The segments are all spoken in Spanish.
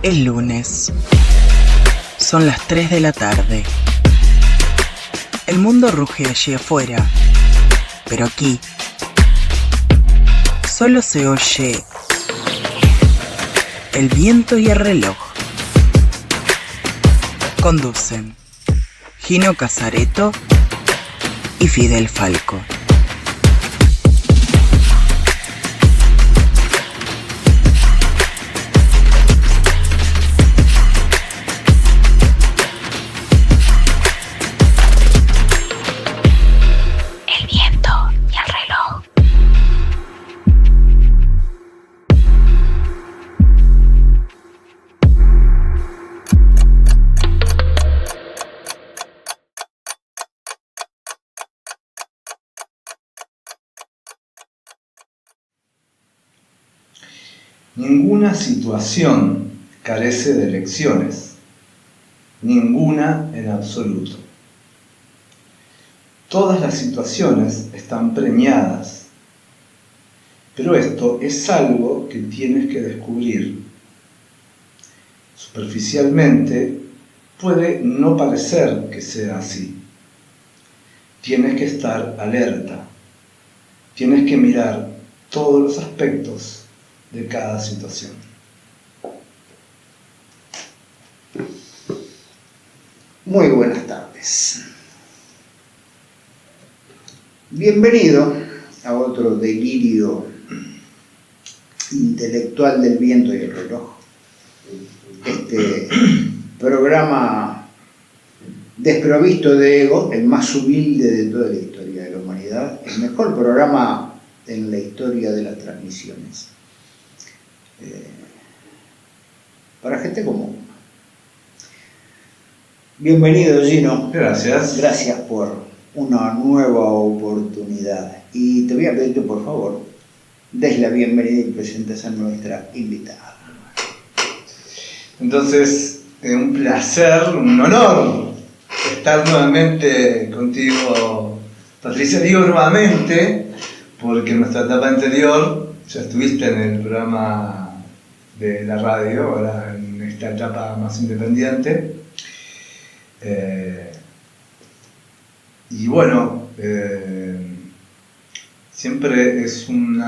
El lunes. Son las 3 de la tarde. El mundo ruge allí afuera, pero aquí solo se oye el viento y el reloj. Conducen Gino Casareto y Fidel Falco. Ninguna situación carece de lecciones, ninguna en absoluto. Todas las situaciones están preñadas, pero esto es algo que tienes que descubrir. Superficialmente puede no parecer que sea así. Tienes que estar alerta, tienes que mirar todos los aspectos de cada situación. Muy buenas tardes. Bienvenido a otro delirio intelectual del viento y el reloj. Este programa desprovisto de ego, el más humilde de toda la historia de la humanidad, el mejor programa en la historia de las transmisiones. Para gente común. Bienvenido, Gino. Gracias. Gracias por una nueva oportunidad. Y te voy a pedir que, por favor, des la bienvenida y presentes a nuestra invitada. Entonces, es un placer, un honor estar nuevamente contigo, Patricia. Digo nuevamente, porque en nuestra etapa anterior ya estuviste en el programa de la radio, ahora en esta etapa más independiente. Y bueno, siempre es un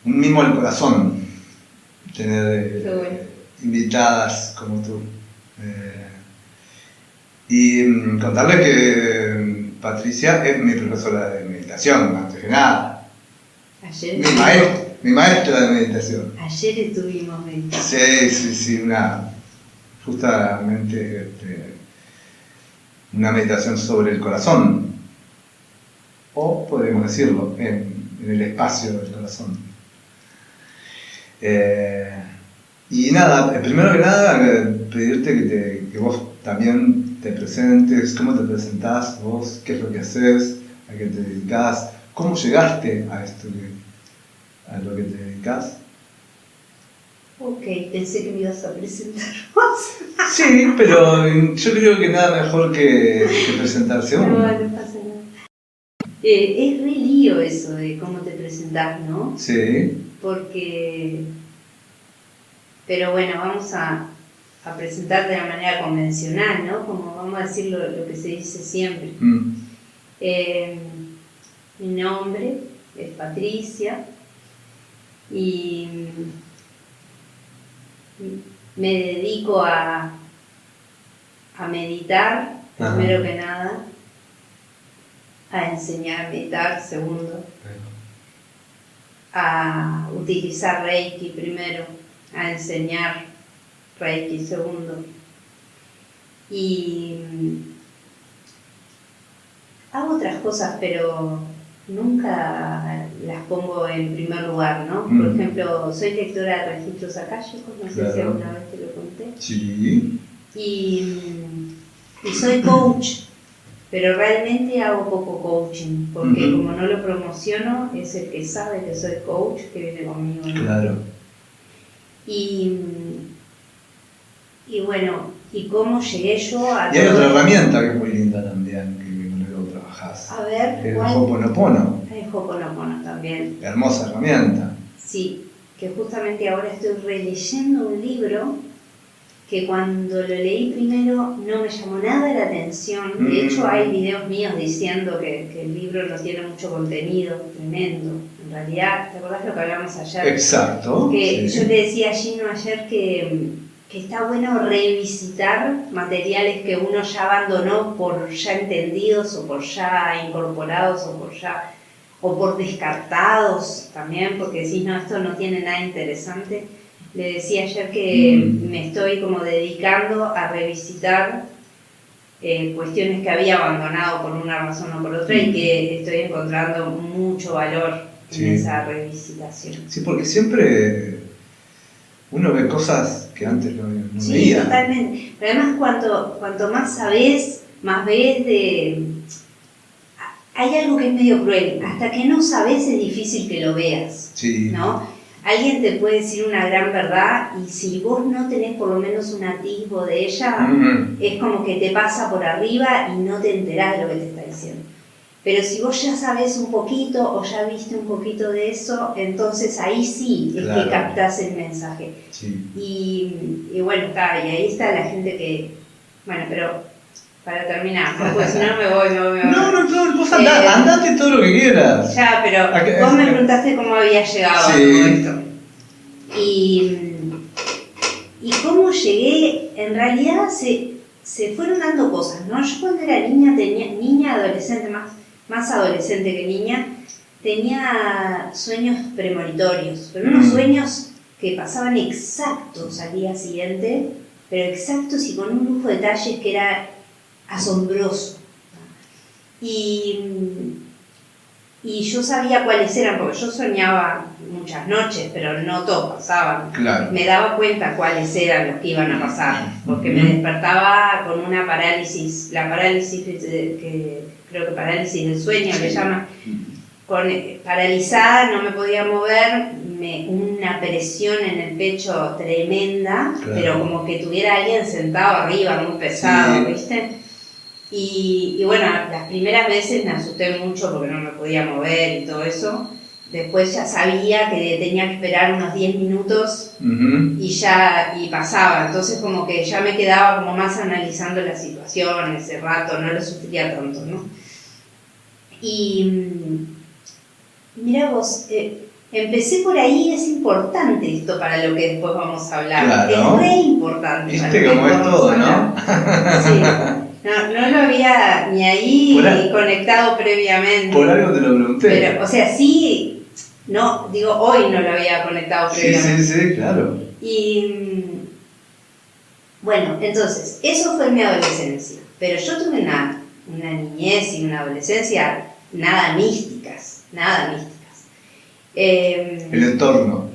mimo al corazón tener invitadas como tú. Y contarles que Patricia es mi profesora de meditación, antes que nada. Ayer Mi maestra de meditación. Ayer estuvimos meditando. Sí, justamente una meditación sobre el corazón, o podemos decirlo, en el espacio del corazón. Y nada, primero que nada, pedirte que vos también te presentes, cómo te presentás vos, qué es lo que haces, a qué te dedicás, cómo llegaste a esto a lo que te dedicas. Ok, pensé que me ibas a presentar más. Sí, pero yo creo que nada mejor que presentarse uno. No pasa nada. Es re lío eso de cómo te presentás, ¿no? Sí. Porque... Pero bueno, vamos a presentar de la manera convencional, ¿no? Como vamos a decir lo que se dice siempre. Mi nombre es Patricia y me dedico a meditar, primero que nada, a enseñar a meditar, segundo, a utilizar Reiki primero, a enseñar Reiki segundo, y hago otras cosas, pero nunca las pongo en primer lugar, ¿no? Por ejemplo, soy lectora de registros akáshicos, no sé si alguna vez te lo conté. Sí. Y soy coach, pero realmente hago poco coaching, porque como no lo promociono, es el que sabe que soy coach que viene conmigo, ¿no? Claro. Y bueno, ¿y cómo llegué yo a Y hay todo otra esto? herramienta que es muy linda también, que con luego trabajás. A ver, El ¿cuál? Ho'oponopono. El Ho'oponopono también. Hermosa herramienta. Sí, que justamente ahora estoy releyendo un libro que cuando lo leí primero no me llamó nada la atención. De hecho, hay videos míos diciendo que el libro no tiene mucho contenido, tremendo. En realidad, ¿te acordás lo que hablamos ayer? Exacto. Que sí. yo le decía a Gino ayer que está bueno revisitar materiales que uno ya abandonó por ya entendidos o por ya incorporados o por descartados también, porque decís, no, esto no tiene nada interesante. Le decía ayer que me estoy como dedicando a revisitar cuestiones que había abandonado por una razón o por otra y que estoy encontrando mucho valor en esa revisitación. Sí, porque siempre uno ve cosas que antes no Sí, veía. totalmente. Pero además cuanto más sabés, más ves de... Hay algo que es medio cruel. Hasta que no sabés es difícil que lo veas, Sí. ¿no? Alguien te puede decir una gran verdad y si vos no tenés por lo menos un atisbo de ella, es como que te pasa por arriba y no te enterás de lo que te está diciendo. Pero si vos ya sabés un poquito o ya viste un poquito de eso, entonces ahí sí es que captás el mensaje. Sí. Y bueno, está, y ahí está la gente que... Bueno, pero para terminar, ¿no? Pues si no me voy. No, vos andate todo lo que quieras. Ya, pero vos me preguntaste cómo había llegado a todo esto. Y cómo llegué, en realidad se fueron dando cosas, ¿no? Yo cuando era niña, adolescente, más adolescente que niña, tenía sueños premonitorios, pero unos sueños que pasaban exactos al día siguiente, pero exactos y con un lujo de detalles que era asombroso. Y yo sabía cuáles eran, porque yo soñaba muchas noches, pero no todos pasaban. Claro. Me daba cuenta cuáles eran los que iban a pasar, porque me despertaba con una parálisis, la parálisis que creo que parálisis del sueño le llaman, paralizada, no me podía mover, una presión en el pecho tremenda, pero como que tuviera alguien sentado arriba, muy pesado, ¿viste? Y bueno, las primeras veces me asusté mucho porque no me podía mover y todo eso. Después ya sabía que tenía que esperar unos 10 minutos y pasaba. Entonces como que ya me quedaba como más analizando la situación ese rato, no lo sufría tanto, ¿no? Y mira vos, empecé por ahí, es importante esto para lo que después vamos a hablar. Claro. Es re importante. Viste cómo es todo, ¿no? Sí. No lo había ni ahí ni conectado previamente. Por algo te lo pregunté. Pero, o sea, sí, no, digo, hoy no lo había conectado previamente. Sí, claro. Y bueno, entonces, eso fue mi adolescencia. Pero yo tuve una niñez y una adolescencia nada místicas. El entorno.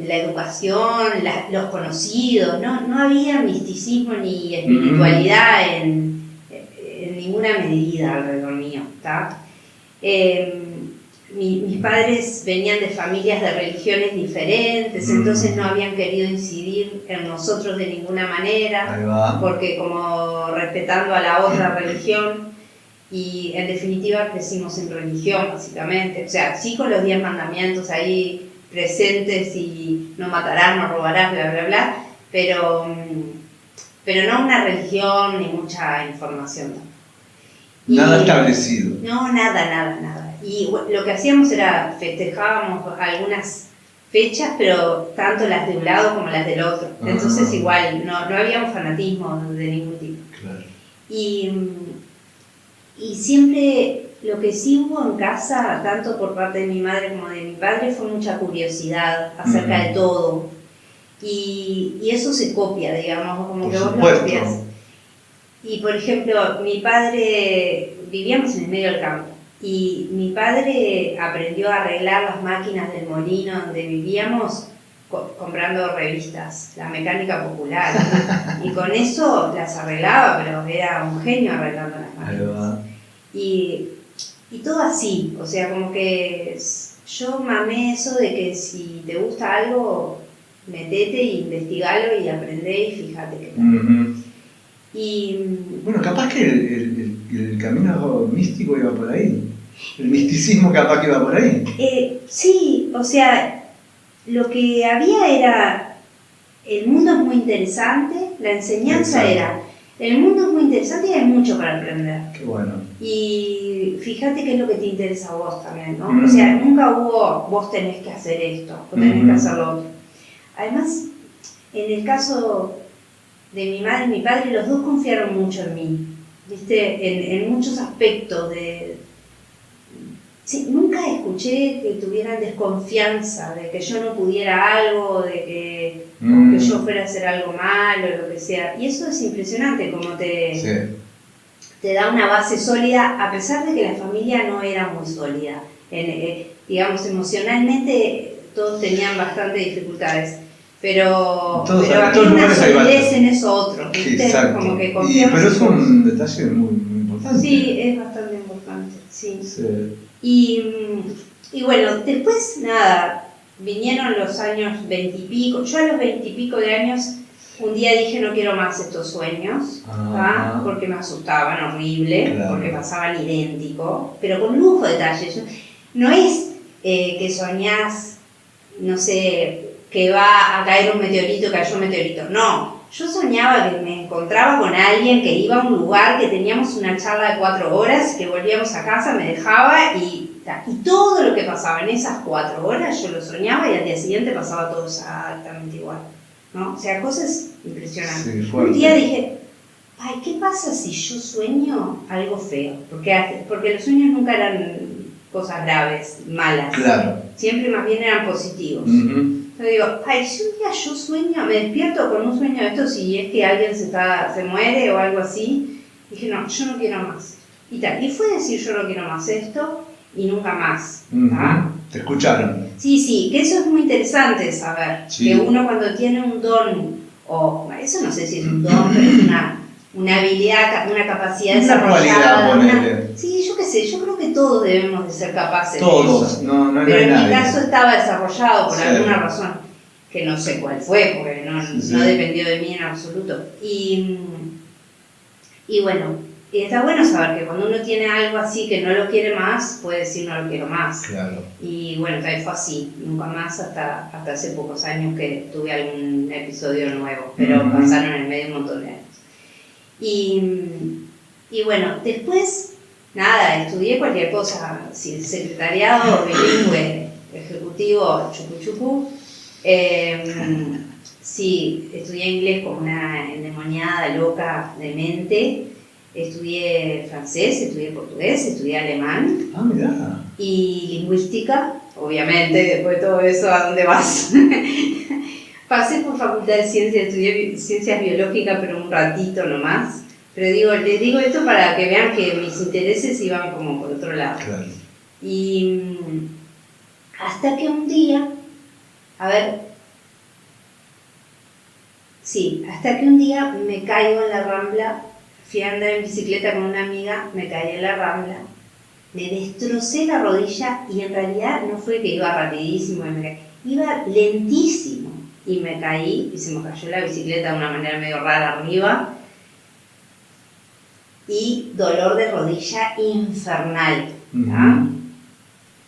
La educación, los conocidos, no había misticismo ni espiritualidad en ninguna medida alrededor mío, ¿tá? Mis padres venían de familias de religiones diferentes, entonces no habían querido incidir en nosotros de ninguna manera, porque como respetando a la otra religión, y en definitiva crecimos en religión básicamente, o sea, sí con los 10 mandamientos ahí presentes y no matarás, no robarás, bla bla bla, pero no una religión ni mucha información. Nada establecido. No, nada. Y lo que hacíamos era festejábamos algunas fechas, pero tanto las de un lado como las del otro. Entonces igual, no había un fanatismo de ningún tipo. Claro. Y siempre lo que sí hubo en casa, tanto por parte de mi madre como de mi padre, fue mucha curiosidad acerca de todo. Y eso se copia, digamos, como que vos lo copias. Y por ejemplo, mi padre, vivíamos en el medio del campo, y mi padre aprendió a arreglar las máquinas del molino donde vivíamos comprando revistas, la mecánica popular, y con eso las arreglaba, pero era un genio arreglando las máquinas. Y todo así, o sea, como que yo mamé eso de que si te gusta algo, metete e investigalo y aprendé y fíjate que Bueno, capaz que el camino místico iba por ahí. El misticismo capaz que iba por ahí. Sí, o sea, lo que había era, el mundo es muy interesante, la enseñanza Exacto. era, el mundo es muy interesante y hay mucho para aprender. Qué bueno. Y fíjate qué es lo que te interesa a vos también, ¿no? Mm. O sea, nunca hubo, vos tenés que hacer esto, o tenés que hacer lo otro. Además, en el caso de mi madre y mi padre, los dos confiaron mucho en mí, ¿viste? En muchos aspectos de... Sí, nunca escuché que tuvieran desconfianza de que yo no pudiera algo, de que, o que yo fuera a hacer algo malo, lo que sea. Y eso es impresionante, como te da una base sólida, a pesar de que la familia no era muy sólida. Digamos, emocionalmente todos tenían bastantes dificultades, pero había una solidez en eso otro, ¿viste? Exacto. Como que confiamos. Pero es un detalle muy, muy importante. Sí, es bastante importante, sí. Sí. Y bueno, después, nada, vinieron los años 20 y pico. Yo a los 20 y pico de años, un día dije no quiero más estos sueños, ¿tá? Porque me asustaban horrible, Claro. porque pasaban idéntico, pero con lujo de detalles. No es que soñás, no sé, que va a caer un meteorito, cayó un meteorito. No, yo soñaba que me encontraba con alguien, que iba a un lugar, que teníamos una charla de 4 horas, que volvíamos a casa, me dejaba y todo lo que pasaba en esas 4 horas yo lo soñaba y al día siguiente pasaba todo exactamente igual, ¿no? O sea, cosas impresionantes. Sí, fuerte. Un día dije, ay, ¿qué pasa si yo sueño algo feo? Porque los sueños nunca eran cosas graves, malas. Claro. Siempre más bien eran positivos. Ujú. Yo digo, ay, si un día yo sueño, me despierto con un sueño de esto, si es que alguien se muere o algo así, dije, no, yo no quiero más. Y fue decir, yo no quiero más esto y nunca más. ¿Tá? Te escucharon. Sí, que eso es muy interesante saber, Sí. que uno cuando tiene un don, o eso no sé si es un don, pero es una habilidad, una capacidad Una desarrollada. cualidad, ponele. Sí, yo qué sé, yo creo que todos debemos de ser capaces Todos, de eso. no Pero hay en nadie. mi caso estaba desarrollado por Sí. alguna razón, que no sé cuál fue, porque Sí. no dependió de mí en absoluto. Y bueno, y está bueno saber que cuando uno tiene algo así que no lo quiere más, puede decir no lo quiero más. Claro. Y bueno, también fue así, nunca más hasta hace pocos años que tuve algún episodio nuevo, pero Ujú. pasaron en el medio un montón de años. Y bueno, después, nada, estudié cualquier cosa, si secretariado, bilingüe, ejecutivo, chupu chupu. Sí, estudié inglés como una endemoniada loca de mente. Estudié francés, estudié portugués, estudié alemán Ah, mirá. y lingüística, obviamente, después de todo eso, ¿a dónde vas? Pasé por Facultad de Ciencias, estudié Ciencias Biológicas, pero un ratito nomás. Pero les digo esto para que vean que mis intereses iban como por otro lado. Claro. Y hasta que un día, hasta que un día me caigo en la Rambla, fui a andar en bicicleta con una amiga, me caí en la Rambla, me destrocé la rodilla y en realidad no fue que iba rapidísimo, iba lentísimo y me caí y se me cayó la bicicleta de una manera medio rara arriba y dolor de rodilla infernal. ¿Tá?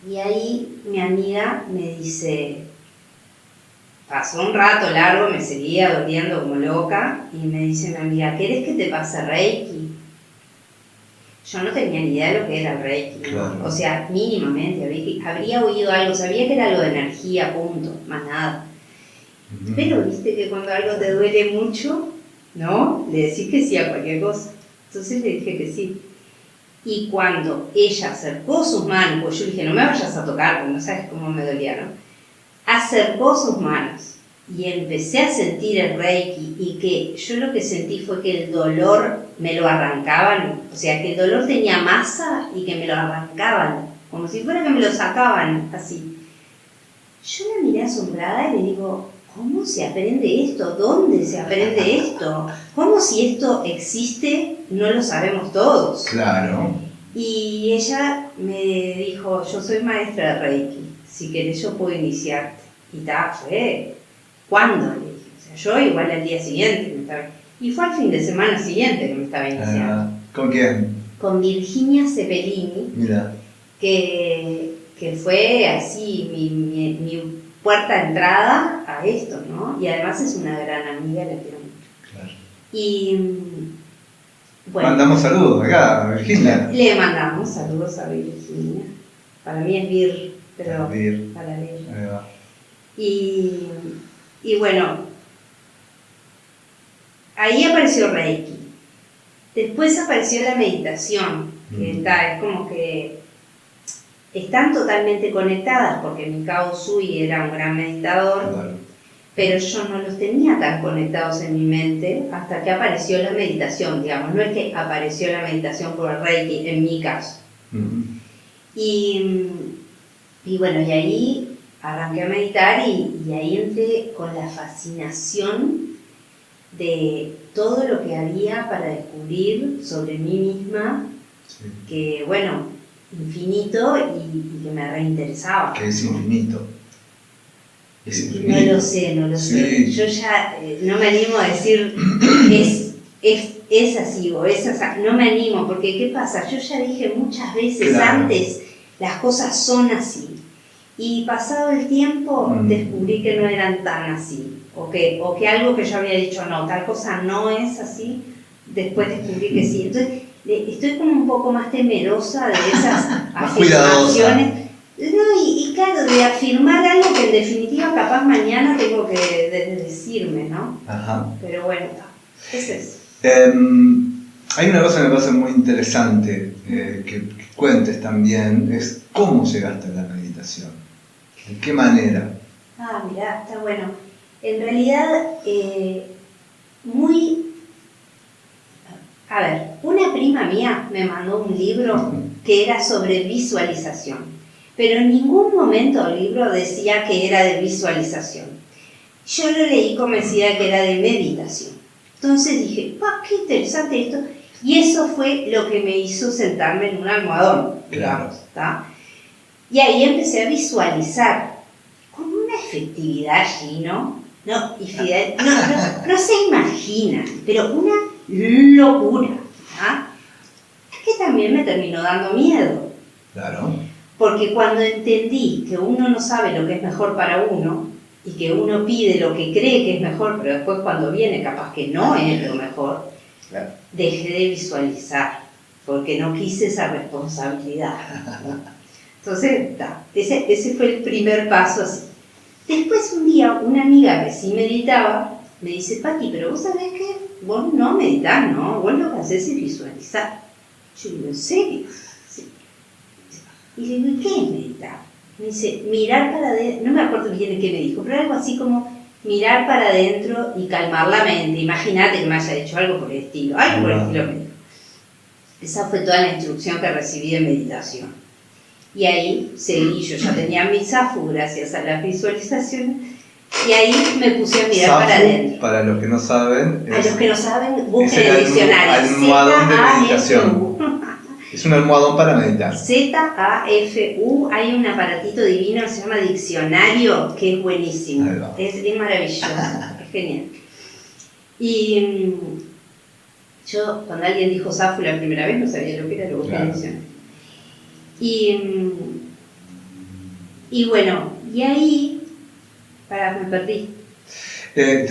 Y ahí mi amiga me dice, pasó un rato largo, me seguía doliendo como loca y me dice mi amiga, ¿querés que te pase Reiki? Yo no tenía ni idea de lo que era el Reiki, Claro. ¿no? O sea, mínimamente habría oído algo, sabía que era algo de energía, punto, más nada. Ujú. Pero viste que cuando algo te duele mucho, ¿no? Le decís que sí a cualquier cosa. Entonces le dije que sí. Y cuando ella acercó sus manos, pues yo le dije, no me vayas a tocar, porque no sabes cómo me dolía, ¿no? Acercó sus manos y empecé a sentir el Reiki y que yo lo que sentí fue que el dolor me lo arrancaban, o sea, que el dolor tenía masa y que me lo arrancaban, como si fuera que me lo sacaban, así. Yo la miré asombrada y le digo, ¿cómo se aprende esto? ¿Dónde se aprende esto? ¿Cómo si esto existe no lo sabemos todos? Claro. Y ella me dijo, yo soy maestra de Reiki, si querés yo puedo iniciarte. Y fue, ¿cuándo? Le dije, o sea, yo igual al día siguiente me estaba... Y fue al fin de semana siguiente que me estaba iniciando. ¿Con quién? Con Virginia Cepelini, Mira. que fue así mi puerta de entrada a esto, ¿no? Y además es una gran amiga, la quiero mucho. Claro. Y bueno, Mandamos saludos acá a Virginia. le mandamos saludos a Virginia. Para mí es Vir, pero Vir. para ella. Ahí va. Y bueno, ahí apareció Reiki. Después apareció la meditación, que es como que están totalmente conectadas, porque Mikao Usui era un gran meditador, Claro. pero yo no los tenía tan conectados en mi mente hasta que apareció la meditación, digamos. No es que apareció la meditación por el Reiki, en mi caso. Y bueno, y ahí arranqué a meditar y ahí entré con la fascinación de todo lo que había para descubrir sobre mí misma, Sí. que bueno, infinito y que me reinteresaba. Que es infinito. Es infinito. No lo sé, no lo sé. Sí. Yo ya no me animo a decir es así o es así. No me animo, porque ¿qué pasa? Yo ya dije muchas veces Claro. antes, las cosas son así. Y pasado el tiempo descubrí que no eran tan así. O que algo que yo había dicho, no, tal cosa no es así, después descubrí que sí. Entonces, estoy como un poco más temerosa de esas Más cuidadosa. afirmaciones. No, y claro, de afirmar algo que en definitiva capaz mañana tengo que decirme, ¿no? Ajá. Pero bueno, es eso. Hay una cosa que me parece muy interesante que cuentes también, es cómo llegaste a la meditación. ¿De qué manera? Ah, mirá, está bueno. En realidad, a ver, una prima mía me mandó un libro que era sobre visualización, pero en ningún momento el libro decía que era de visualización. Yo lo leí convencida que era de meditación. Entonces dije, qué interesante esto. Y eso fue lo que me hizo sentarme en un almohadón, digamos, ¿tá? Y ahí empecé a visualizar con una efectividad allí, ¿no? No, y Fidel, no se imaginan, pero una locura, ¿ah? Es que también me terminó dando miedo. Claro. Porque cuando entendí que uno no sabe lo que es mejor para uno y que uno pide lo que cree que es mejor, pero después cuando viene capaz que no es lo mejor, Claro. dejé de visualizar, porque no quise esa responsabilidad, ¿no? Entonces, ese fue el primer paso así. Después un día una amiga que sí meditaba me dice, Pati, pero vos sabés que vos no meditás, ¿no? Vos lo que hacés es visualizar. Yo digo, ¿en serio? Sí. Y le digo, ¿y qué es meditar? Me dice, mirar para adentro, no me acuerdo bien qué me dijo, pero algo así como mirar para adentro y calmar la mente. Imagínate que me haya dicho algo por el estilo, algo por el estilo me dijo. Esa fue toda la instrucción que recibí de meditación. Y ahí seguí, yo ya tenía mi zafu gracias a las visualizaciones, y ahí me puse a mirar Zafu, para adentro. para los que no saben, A los que no saben, busquen el el diccionario. almohadón de meditación. Z-A-F-U. Es un almohadón para meditar. Z-A-F-U, hay un aparatito divino que se llama diccionario, que es buenísimo, Ahí va. es maravilloso, es genial. Y yo, cuando alguien dijo Zafu la primera vez, no sabía lo que era, lo busqué en el diccionario. Y bueno, y ahí, me perdí. Te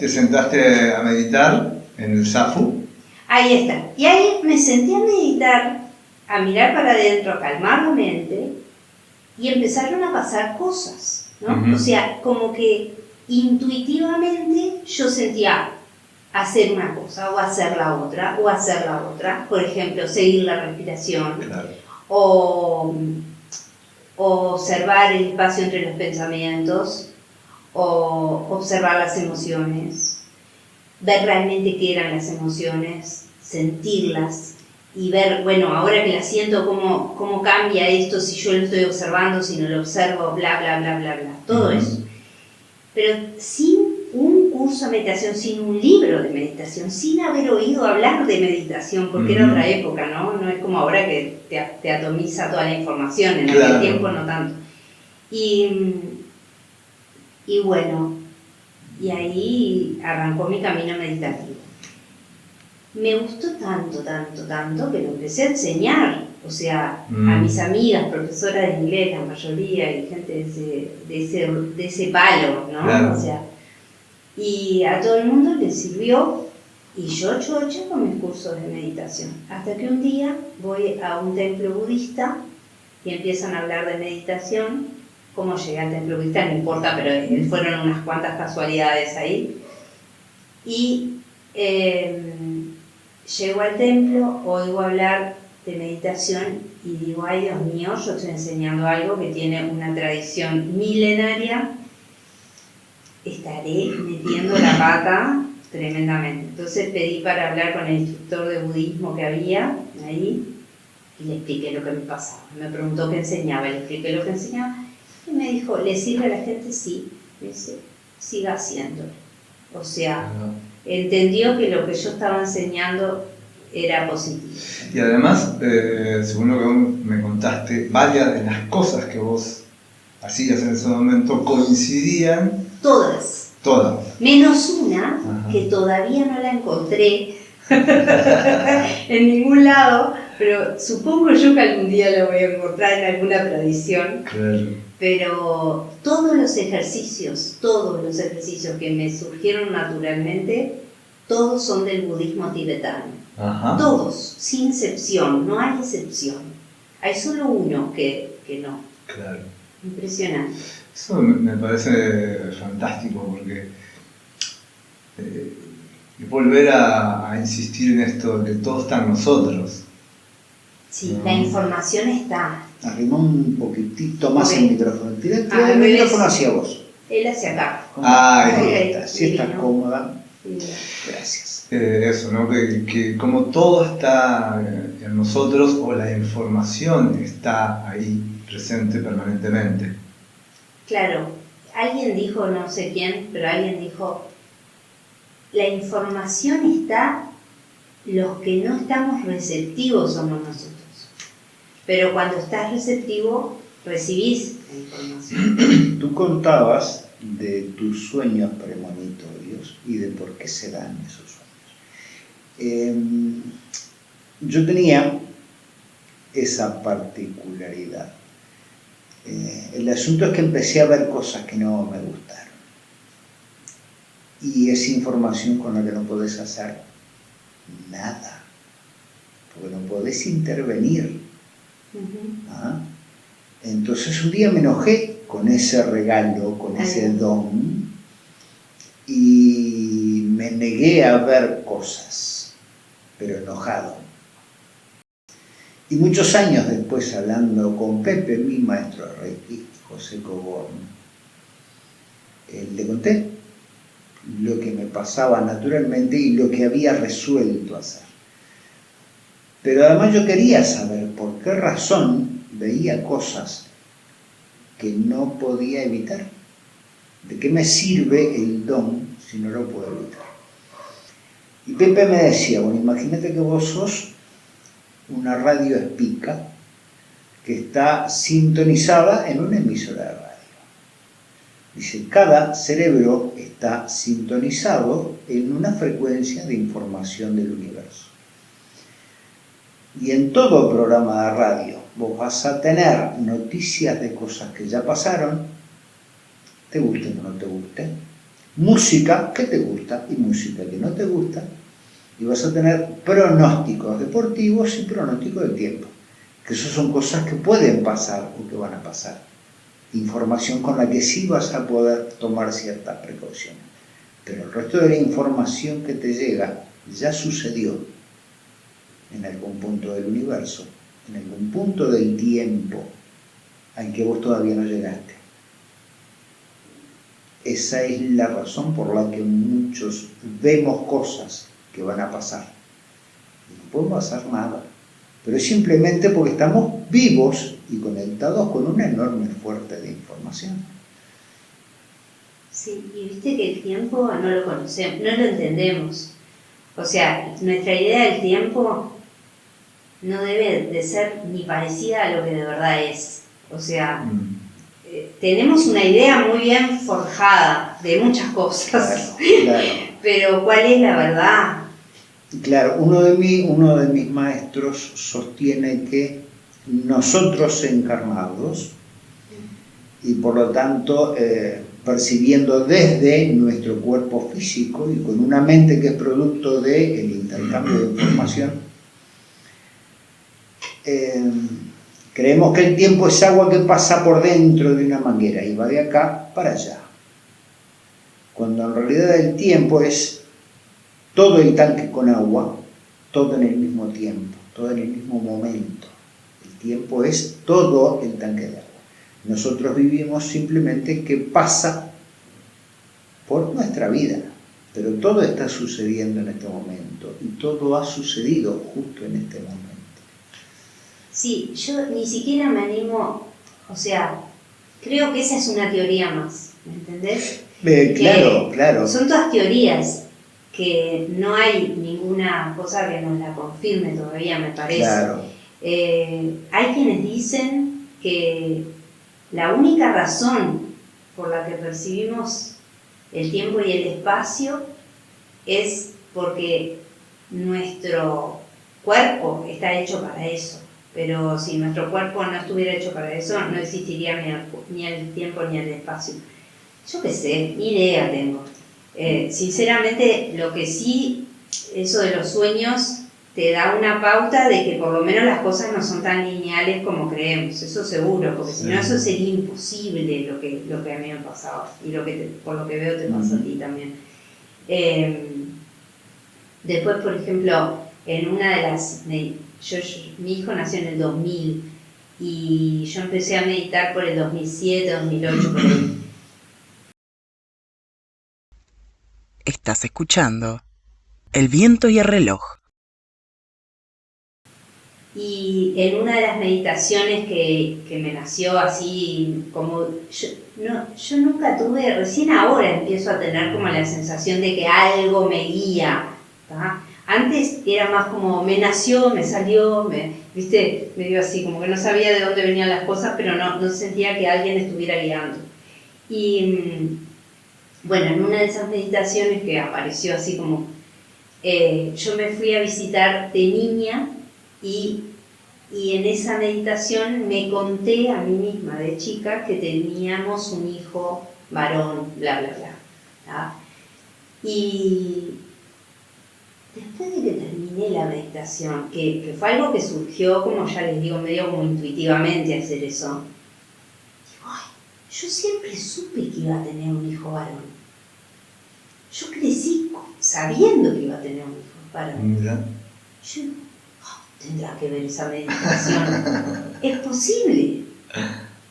sentaste a meditar en el Zafu. Ahí está. Y ahí me senté a meditar, a mirar para adentro, a calmar la mente, y empezaron a pasar cosas, ¿no? Ujú. O sea, como que intuitivamente yo sentía hacer una cosa, o hacer la otra, o hacer la otra. Por ejemplo, seguir la respiración, Claro. o observar el espacio entre los pensamientos, o observar las emociones, ver realmente qué eran las emociones, sentirlas y ver, bueno, ahora que las siento, cómo cambia esto si yo lo estoy observando, si no lo observo, bla, bla, bla, bla, bla, todo eso. Pero sin un curso de meditación, sin un libro de meditación, sin haber oído hablar de meditación, porque era otra época, ¿no? No es como ahora que te atomiza toda la información, en aquel tiempo no tanto. Y bueno, y ahí arrancó mi camino meditativo. Me gustó tanto, tanto, tanto que lo empecé a enseñar O sea, a mis amigas, profesoras de inglés, la mayoría, y gente de ese palo, ¿no? Claro. O sea, y a todo el mundo les sirvió, y yo chocha con mis cursos de meditación. Hasta que un día voy a un templo budista y empiezan a hablar de meditación. Cómo llegué al templo budista no importa, pero fueron unas cuantas casualidades ahí. Y llego al templo, oigo hablar de meditación y digo, ay Dios mío, yo estoy enseñando algo que tiene una tradición milenaria, estaré metiendo la pata tremendamente. Entonces pedí para hablar con el instructor de budismo que había ahí y le expliqué lo que me pasaba. Me preguntó qué enseñaba, le expliqué lo que enseñaba y me dijo, ¿le sirve a la gente? Sí. Me dice, siga haciéndolo. O sea, entendió que lo que yo estaba enseñando era positivo. Y además, según lo que vos me contaste, varias de las cosas que vos hacías en ese momento coincidían. Todas. Todas. Menos una, Ajá. que todavía no la encontré en ningún lado, pero supongo yo que algún día la voy a encontrar en alguna tradición. Claro. Pero todos los ejercicios que me surgieron naturalmente, todos son del budismo tibetano. Ajá. Todos, sin excepción, no hay excepción. Hay solo uno que no. Claro. Impresionante. Eso me parece fantástico porque y volver a insistir en esto de que todo está en nosotros. Sí, la información está. Arrimó un poquitito más Ok. el micrófono. Tira Ah, el me micrófono ves. hacia vos. Él hacia acá. Ahí está. Si estás divino. cómoda, Sí. gracias. Eso, ¿no? Que como todo está en nosotros o la información está ahí presente permanentemente. Claro, alguien dijo, no sé quién, pero alguien dijo, la información está, los que no estamos receptivos somos nosotros. Pero cuando estás receptivo, recibís la información. Tú contabas de tus sueños premonitorios y de por qué se dan esos sueños. Yo tenía esa particularidad. El asunto es que empecé a ver cosas que no me gustaron. Y es información con la que no podés hacer nada, porque no podés intervenir. ¿Ah? Entonces un día me enojé con ese regalo, con ese don, y me negué a ver cosas, pero enojado. Y muchos años después, hablando con Pepe, mi maestro de Reiki, José Coborn, le conté lo que me pasaba naturalmente y lo que había resuelto hacer. Pero además yo quería saber por qué razón veía cosas que no podía evitar. ¿De qué me sirve el don si no lo puedo evitar? Y Pepe me decía, bueno, imagínate que vos sos una radio espica que está sintonizada en una emisora de radio. Dice, cada cerebro está sintonizado en una frecuencia de información del universo. Y en todo programa de radio vos vas a tener noticias de cosas que ya pasaron, te gusten o no te gusten, música que te gusta y música que no te gusta, y vas a tener pronósticos deportivos y pronósticos del tiempo, que eso son cosas que pueden pasar o que van a pasar. Información con la que sí vas a poder tomar ciertas precauciones. Pero el resto de la información que te llega ya sucedió en algún punto del universo, en algún punto del tiempo al que vos todavía no llegaste. Esa es la razón por la que muchos vemos cosas que van a pasar. No puede pasar nada, pero es simplemente porque estamos vivos y conectados con una enorme fuente de información. Sí, y viste que el tiempo no lo conocemos, no lo entendemos. O sea, nuestra idea del tiempo no debe de ser ni parecida a lo que de verdad es. O sea, tenemos una idea muy bien forjada de muchas cosas, Claro. pero ¿cuál es la verdad? Claro, uno de mis maestros sostiene que nosotros encarnados y por lo tanto percibiendo desde nuestro cuerpo físico y con una mente que es producto del intercambio de información, creemos que el tiempo es agua que pasa por dentro de una manguera y va de acá para allá, cuando en realidad el tiempo es todo el tanque con agua, todo en el mismo tiempo, todo en el mismo momento. El tiempo es todo el tanque de agua. Nosotros vivimos simplemente que pasa por nuestra vida, pero todo está sucediendo en este momento y todo ha sucedido justo en este momento. Sí, yo ni siquiera me animo, o sea, creo que esa es una teoría más, ¿me entendés? Claro. Son todas teorías que no hay ninguna cosa que nos la confirme todavía, me parece. Claro. Hay quienes dicen que la única razón por la que percibimos el tiempo y el espacio es porque nuestro cuerpo está hecho para eso. Pero si nuestro cuerpo no estuviera hecho para eso, no existiría ni el tiempo ni el espacio. Yo qué sé, ni idea tengo. Sinceramente, lo que sí, eso de los sueños te da una pauta de que por lo menos las cosas no son tan lineales como creemos, eso seguro, porque si no eso sería imposible lo que a mí me pasaba y por lo que veo te pasa a ti también. Después, por ejemplo, en una de las... mi hijo nació en el 2000 y yo empecé a meditar por el 2007, 2008, por ahí. Estás escuchando El viento y el reloj. Y en una de las meditaciones que me nació así, como yo nunca tuve, recién ahora empiezo a tener como la sensación de que algo me guía, ¿tá? Antes era más como me nació, me salió, ¿viste? Medio así, como que no sabía de dónde venían las cosas, pero no sentía que alguien estuviera guiando. Y bueno, en una de esas meditaciones que apareció así como, yo me fui a visitar de niña y en esa meditación me conté a mí misma de chica que teníamos un hijo varón, bla, bla, bla, ¿tá? Y después de que terminé la meditación, que fue algo que surgió, como ya les digo, medio como intuitivamente hacer eso, digo, ay, yo siempre supe que iba a tener un hijo varón. Yo crecí sabiendo que iba a tener un hijo varón. Mira. Yo tendrá que ver esa meditación. Es posible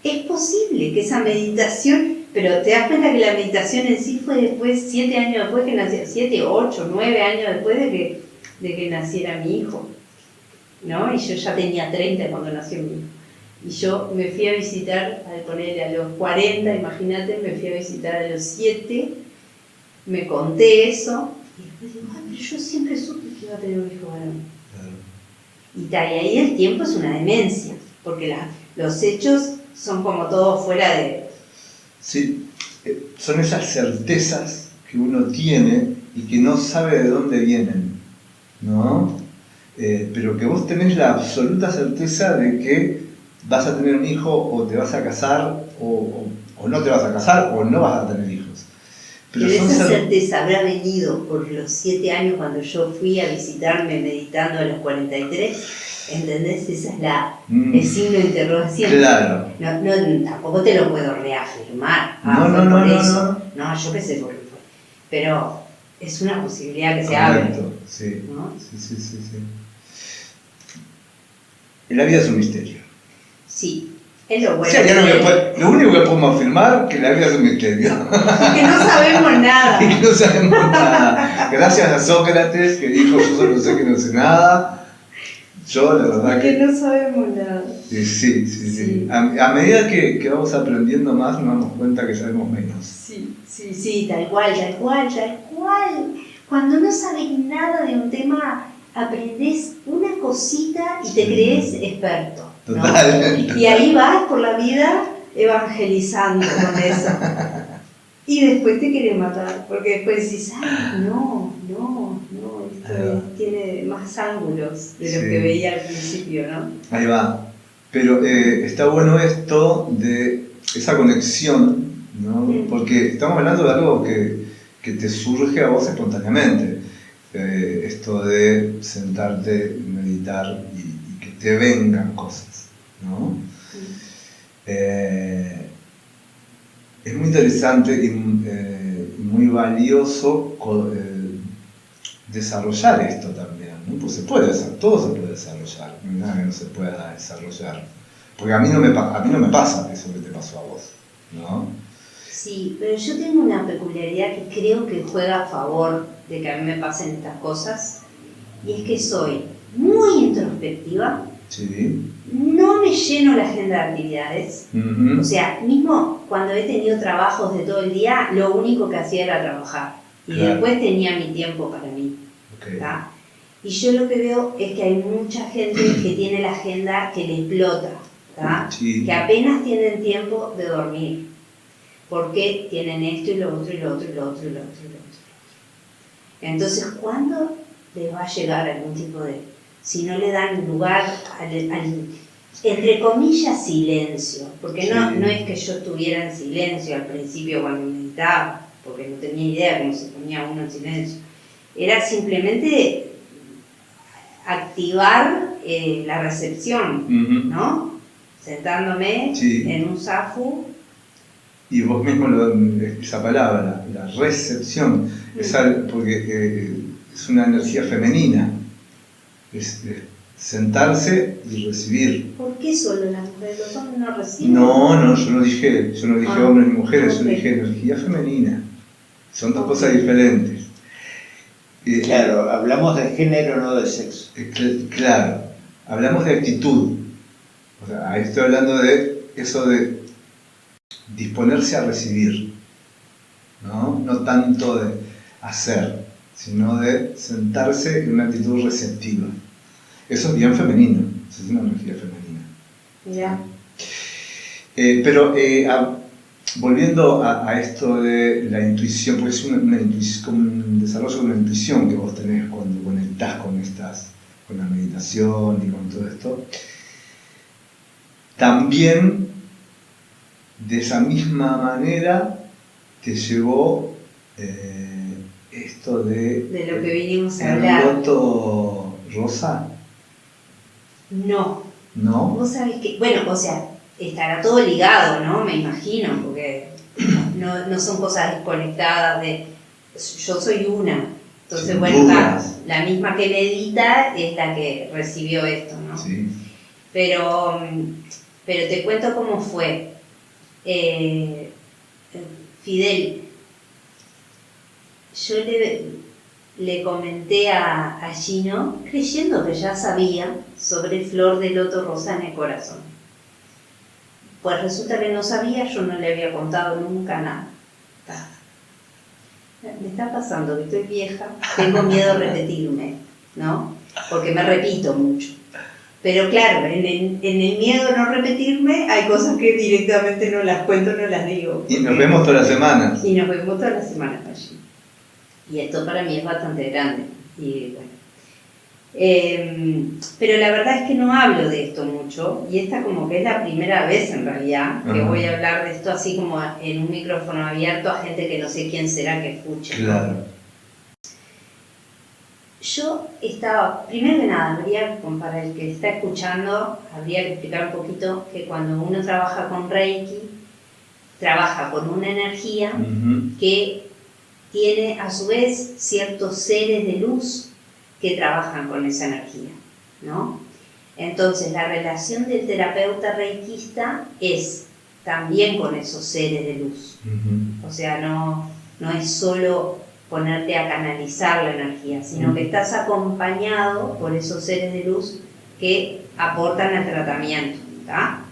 que esa meditación, pero te das cuenta que la meditación en sí fue después, 7 años después que nació, 7, 8, 9 años después de que naciera mi hijo, ¿no? Y yo ya tenía 30 cuando nació mi hijo. Y yo me fui a visitar, al ponerle a los 40, imagínate, me fui a visitar a los 7, me conté eso, y después digo, ay, pero yo siempre supe que iba a tener un hijo varón. Y ahí el tiempo es una demencia, porque los hechos son como todo fuera de... Sí, son esas certezas que uno tiene y que no sabe de dónde vienen, ¿no? Pero que vos tenés la absoluta certeza de que vas a tener un hijo o te vas a casar o no te vas a casar o no vas a tener hijos. Pero esa certeza habrá venido por los 7 años cuando yo fui a visitarme meditando a los 43, ¿entendés? Esa es el signo de interrogación. Claro. No, tampoco te lo puedo reafirmar. No, yo qué sé por qué fue. Pero es una posibilidad que se abre. Sí. ¿No? Sí. La vida es un misterio. Sí. Es lo bueno. Sí, lo único que podemos afirmar es que la vida es un misterio. Y que no sabemos nada. Y que no sabemos nada. Gracias a Sócrates que dijo yo solo sé que no sé nada. Yo la verdad que no sabemos nada. Sí. A medida que vamos aprendiendo más nos damos cuenta que sabemos menos. Sí, tal cual. Cuando no sabes nada de un tema, aprendés una cosita y te crees experto. Total. ¿No? Y ahí vas por la vida evangelizando con eso. Y después te querés matar, porque después decís, ay, no, esto tiene más ángulos de lo que veía al principio, ¿no? Ahí va. Pero está bueno esto de esa conexión, ¿no? Porque estamos hablando de algo que te surge a vos espontáneamente. Esto de sentarte, meditar y que te vengan cosas, ¿no? Es muy interesante y muy valioso desarrollar esto también, ¿no? Pues se puede hacer, todo se puede desarrollar, no hay nada que no se pueda desarrollar. Porque a mí no me pasa eso que te pasó a vos, ¿no? Sí, pero yo tengo una peculiaridad que creo que juega a favor de que a mí me pasen estas cosas, y es que soy muy introspectiva, Sí. no me lleno la agenda de actividades, Uh-huh. o sea, mismo cuando he tenido trabajos de todo el día, lo único que hacía era trabajar, y Claro. después tenía mi tiempo para mí. Okay. ¿Tá? Y yo lo que veo es que hay mucha gente que tiene la agenda que le explota, ¿tá? Sí. Que apenas tienen tiempo de dormir, porque tienen esto y lo otro y lo otro y lo otro y lo otro y lo otro. Entonces, ¿cuándo les va a llegar algún tipo de, si no le dan lugar al entre comillas, silencio? Porque no, Sí. no es que yo estuviera en silencio al principio cuando meditaba, porque no tenía idea cómo se ponía uno en silencio. Era simplemente activar la recepción, Uh-huh. ¿no? Sentándome Sí. en un zafu. Y vos mismo esa palabra, la recepción, porque es una energía femenina, es sentarse y recibir. ¿Por qué solo las mujeres? ¿Los hombres no reciben? No, yo no dije hombres ni mujeres, yo ok. dije energía femenina. Son dos Ok. cosas diferentes. Claro, hablamos de género, no de sexo. Claro, hablamos de actitud. O sea, ahí estoy hablando de eso de disponerse a recibir, ¿no? No tanto de hacer, sino de sentarse en una actitud receptiva. Eso es bien femenino, eso es una energía femenina. Mirá. Pero volviendo a esto de la intuición, porque es una intuición, como un desarrollo de una intuición que vos tenés cuando conectás con la meditación y con todo esto, también de esa misma manera te llevó esto De lo que vinimos a el hablar. loto rosa, No. ¿no? Vos sabés que, bueno, o sea, estará todo ligado, ¿no? Me imagino, porque no son cosas desconectadas de... Yo soy una. Entonces, Sin bueno, dudas. la misma que medita es la que recibió esto, ¿no? Sí. Pero te cuento cómo fue. Fidel, yo le comenté a Gino, creyendo que ya sabía sobre flor de loto rosa en el corazón. Pues resulta que no sabía, yo no le había contado nunca nada. Me está pasando que estoy vieja, tengo miedo a repetirme, ¿no? Porque me repito mucho. Pero claro, en el miedo a no repetirme hay cosas que directamente no las cuento, no las digo. Y nos vemos todas las semanas. Y nos vemos todas las semanas allí. Y esto para mí es bastante grande. Y bueno. Pero la verdad es que no hablo de esto mucho, y esta como que es la primera vez en realidad que Ajá. voy a hablar de esto así como en un micrófono abierto a gente que no sé quién será que escuche. Claro. Yo estaba, primero que nada, para el que está escuchando, habría que explicar un poquito que cuando uno trabaja con Reiki, trabaja con una energía Uh-huh. que tiene a su vez ciertos seres de luz que trabajan con esa energía, ¿no? Entonces la relación del terapeuta reikista es también con esos seres de luz. Uh-huh. O sea, no es solo ponerte a canalizar la energía, sino que estás acompañado por esos seres de luz que aportan al tratamiento, ¿tá?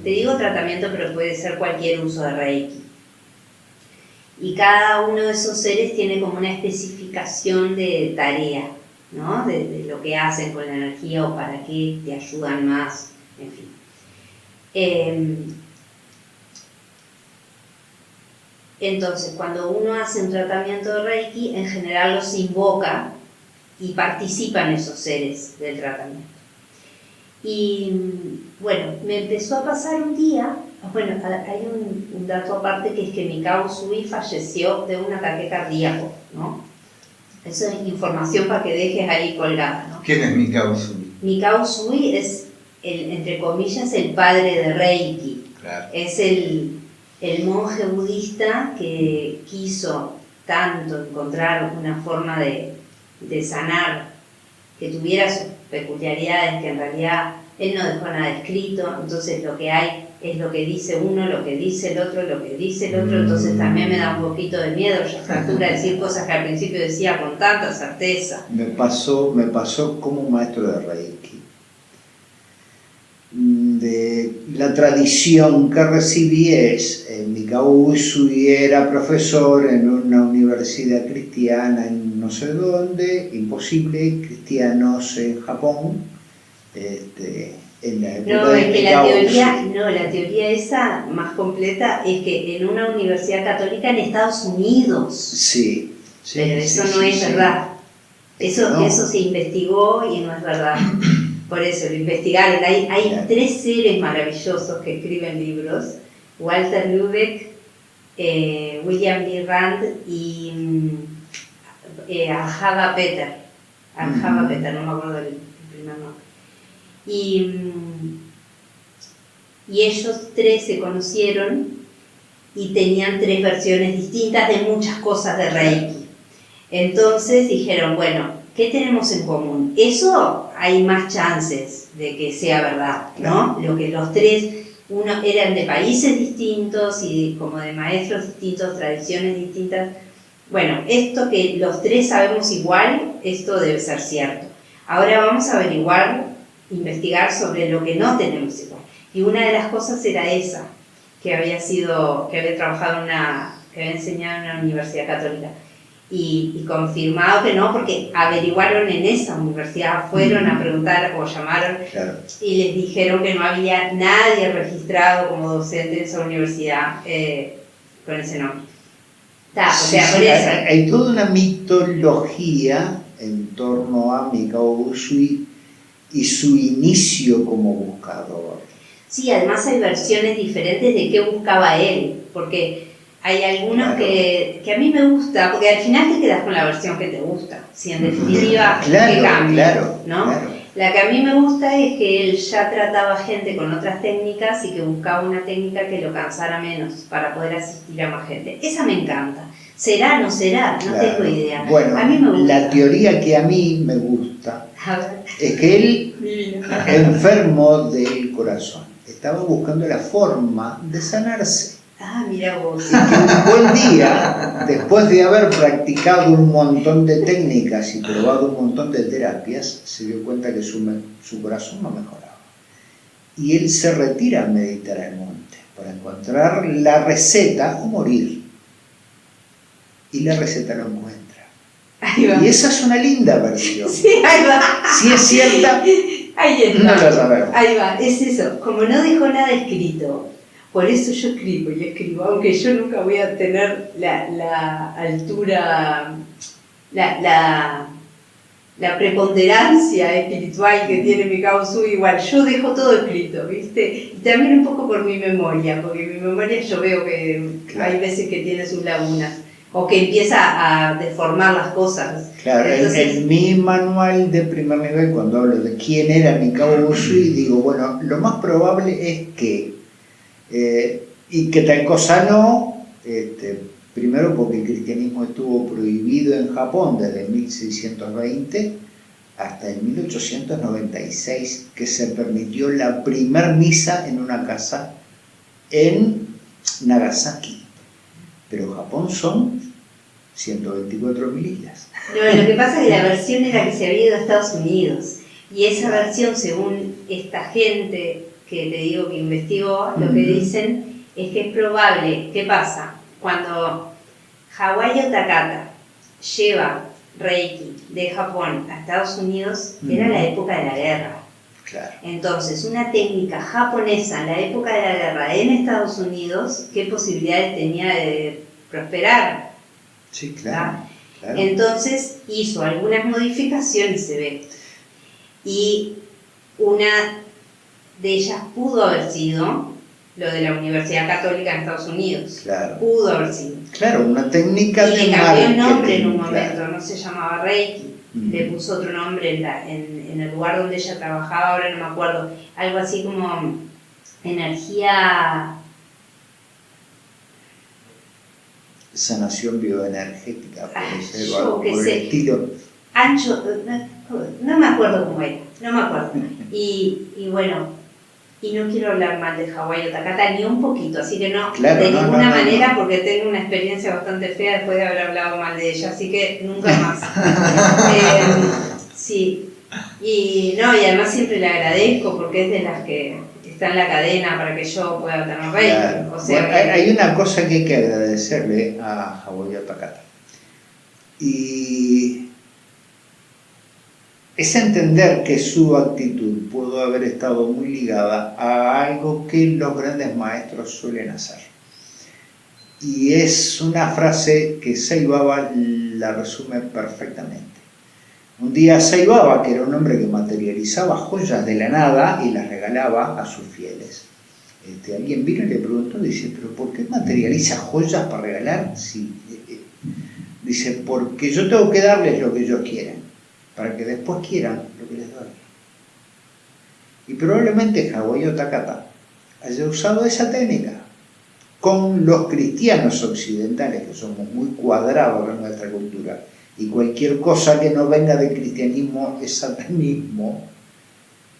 Te digo tratamiento, pero puede ser cualquier uso de Reiki. Y cada uno de esos seres tiene como una especificación de tarea, ¿no? De lo que hacen con la energía o para qué te ayudan más, en fin. Entonces, cuando uno hace un tratamiento de Reiki, en general los invoca y participan esos seres del tratamiento. Y bueno, me empezó a pasar un día, bueno, hay un dato aparte que es que Mikao Usui falleció de un ataque cardíaco, ¿no? Eso es información para que dejes ahí colgada, ¿no? ¿Quién es Mikao Usui? Mikao Usui es, entre comillas, el padre de Reiki. Claro. Es el monje budista que quiso tanto encontrar una forma de sanar que tuviera sus peculiaridades, que en realidad él no dejó nada escrito, entonces lo que hay es lo que dice uno, lo que dice el otro, lo que dice el otro, entonces también me da un poquito de miedo, ya fractura decir cosas que al principio decía con tanta certeza. Me pasó como maestro de Reiki. De la tradición que recibí es, Mikao Usui era profesor en una universidad cristiana en no sé dónde, imposible, cristianos en Japón, en la época No, es de que Mikao la teoría esa más completa es que en una universidad católica en Estados Unidos, Sí, sí, pero sí, eso sí, no es sí. verdad. No. Eso se investigó y no es verdad. Por eso lo investigaron. Hay Claro. 3 seres maravillosos que escriben libros: Walter Lübeck, William B. Rand y Aljava Peter. Aljava Peter, no me acuerdo el primer nombre. Y ellos 3 se conocieron y tenían 3 versiones distintas de muchas cosas de Reiki. Entonces dijeron, bueno, ¿qué tenemos en común? Eso hay más chances de que sea verdad, ¿no? Lo que los 3, uno eran de países distintos y como de maestros distintos, tradiciones distintas. Bueno, esto que los 3 sabemos igual, esto debe ser cierto. Ahora vamos a investigar sobre lo que no tenemos igual. Y una de las cosas era esa, que había trabajado que había enseñado en una universidad católica. Y confirmado que no, porque averiguaron en esa universidad, fueron a preguntar o llamaron, Claro. y les dijeron que no había nadie registrado como docente en esa universidad con ese nombre. O sea, por eso. Hay toda una mitología en torno a Mikao Usui y su inicio como buscador. Sí, además hay versiones diferentes de qué buscaba él, porque hay algunos Claro. que a mí me gusta, porque al final te quedas con la versión que te gusta, si en definitiva, ¿qué cambia? ¿No? Claro. La que a mí me gusta es que él ya trataba gente con otras técnicas y que buscaba una técnica que lo cansara menos para poder asistir a más gente. Esa me encanta. ¿Será o no será? No Claro. tengo idea. Bueno, a mí me gusta. la teoría que a mí me gusta A ver. es que él, Divino. enfermo del corazón, estaba buscando la forma de sanarse. Ah, mira vos. Y que un buen día, después de haber practicado un montón de técnicas y probado un montón de terapias, se dio cuenta que su corazón no mejoraba. Y él se retira a meditar al monte para encontrar la receta o morir. Y la receta lo encuentra. Ahí va. Y esa es una linda versión. Sí, ahí va. Si es cierta, Ahí está. no lo sabemos. Ahí va, es eso. Como no dejó nada escrito, por eso yo escribo y escribo, aunque yo nunca voy a tener la altura, la preponderancia espiritual que tiene Mikao Usui, igual yo dejo todo escrito, ¿viste? Y también un poco por mi memoria, porque mi memoria yo veo que hay veces que tiene sus lagunas, o que empieza a deformar las cosas. Claro, Entonces, en mi manual de primer nivel, cuando hablo de quién era Mikao Usui, digo, bueno, lo más probable es que, y que tal cosa no, primero porque el cristianismo estuvo prohibido en Japón desde 1620 hasta el 1896, que se permitió la primer misa en una casa en Nagasaki. Pero Japón son 124.000 islas. no, lo que pasa es que la versión era que se había ido a Estados Unidos, y esa versión, según esta gente que te digo que investigó, lo que dicen es que es probable. ¿Qué pasa? Cuando Hawayo Takata lleva Reiki de Japón a Estados Unidos, era la época de la guerra. Claro. Entonces, una técnica japonesa en la época de la guerra en Estados Unidos, ¿qué posibilidades tenía de prosperar? Sí, claro. Claro. Entonces hizo algunas modificaciones, se ve. Y una de ellas pudo haber sido lo de la Universidad Católica en Estados Unidos. Claro. Pudo haber sido. Claro, una técnica Y de le cambió el nombre marketing, en un momento, claro. no se llamaba Reiki, le puso otro nombre en el lugar donde ella trabajaba, ahora no me acuerdo, algo así como energía... Sanación bioenergética, puede ser, o yo algo qué por el sé. estilo. Ancho, no me acuerdo cómo era, no me acuerdo. Y bueno, y no quiero hablar mal de Hawái o Takata ni un poquito, así que no, Claro, de no, ninguna no, no, manera, no. porque tengo una experiencia bastante fea después de haber hablado mal de ella, así que nunca más. Sí, y no, y además siempre le agradezco porque es de las que está en la cadena para que yo pueda tener Reiki. Claro. O sea, Bueno, hay una cosa que hay que agradecerle a Hawái Takata. Y es entender que su actitud pudo haber estado muy ligada a algo que los grandes maestros suelen hacer. Y es una frase que Saibaba la resume perfectamente. Un día Saibaba, que era un hombre que materializaba joyas de la nada y las regalaba a sus fieles. Alguien vino y le preguntó, dice, ¿pero por qué materializa joyas para regalar? Sí. Dice, porque yo tengo que darles lo que ellos quieren, para que después quieran lo que les doy. Y probablemente Hawái Takata haya usado esa técnica con los cristianos occidentales, que somos muy cuadrados en nuestra cultura, y cualquier cosa que no venga del cristianismo es satanismo.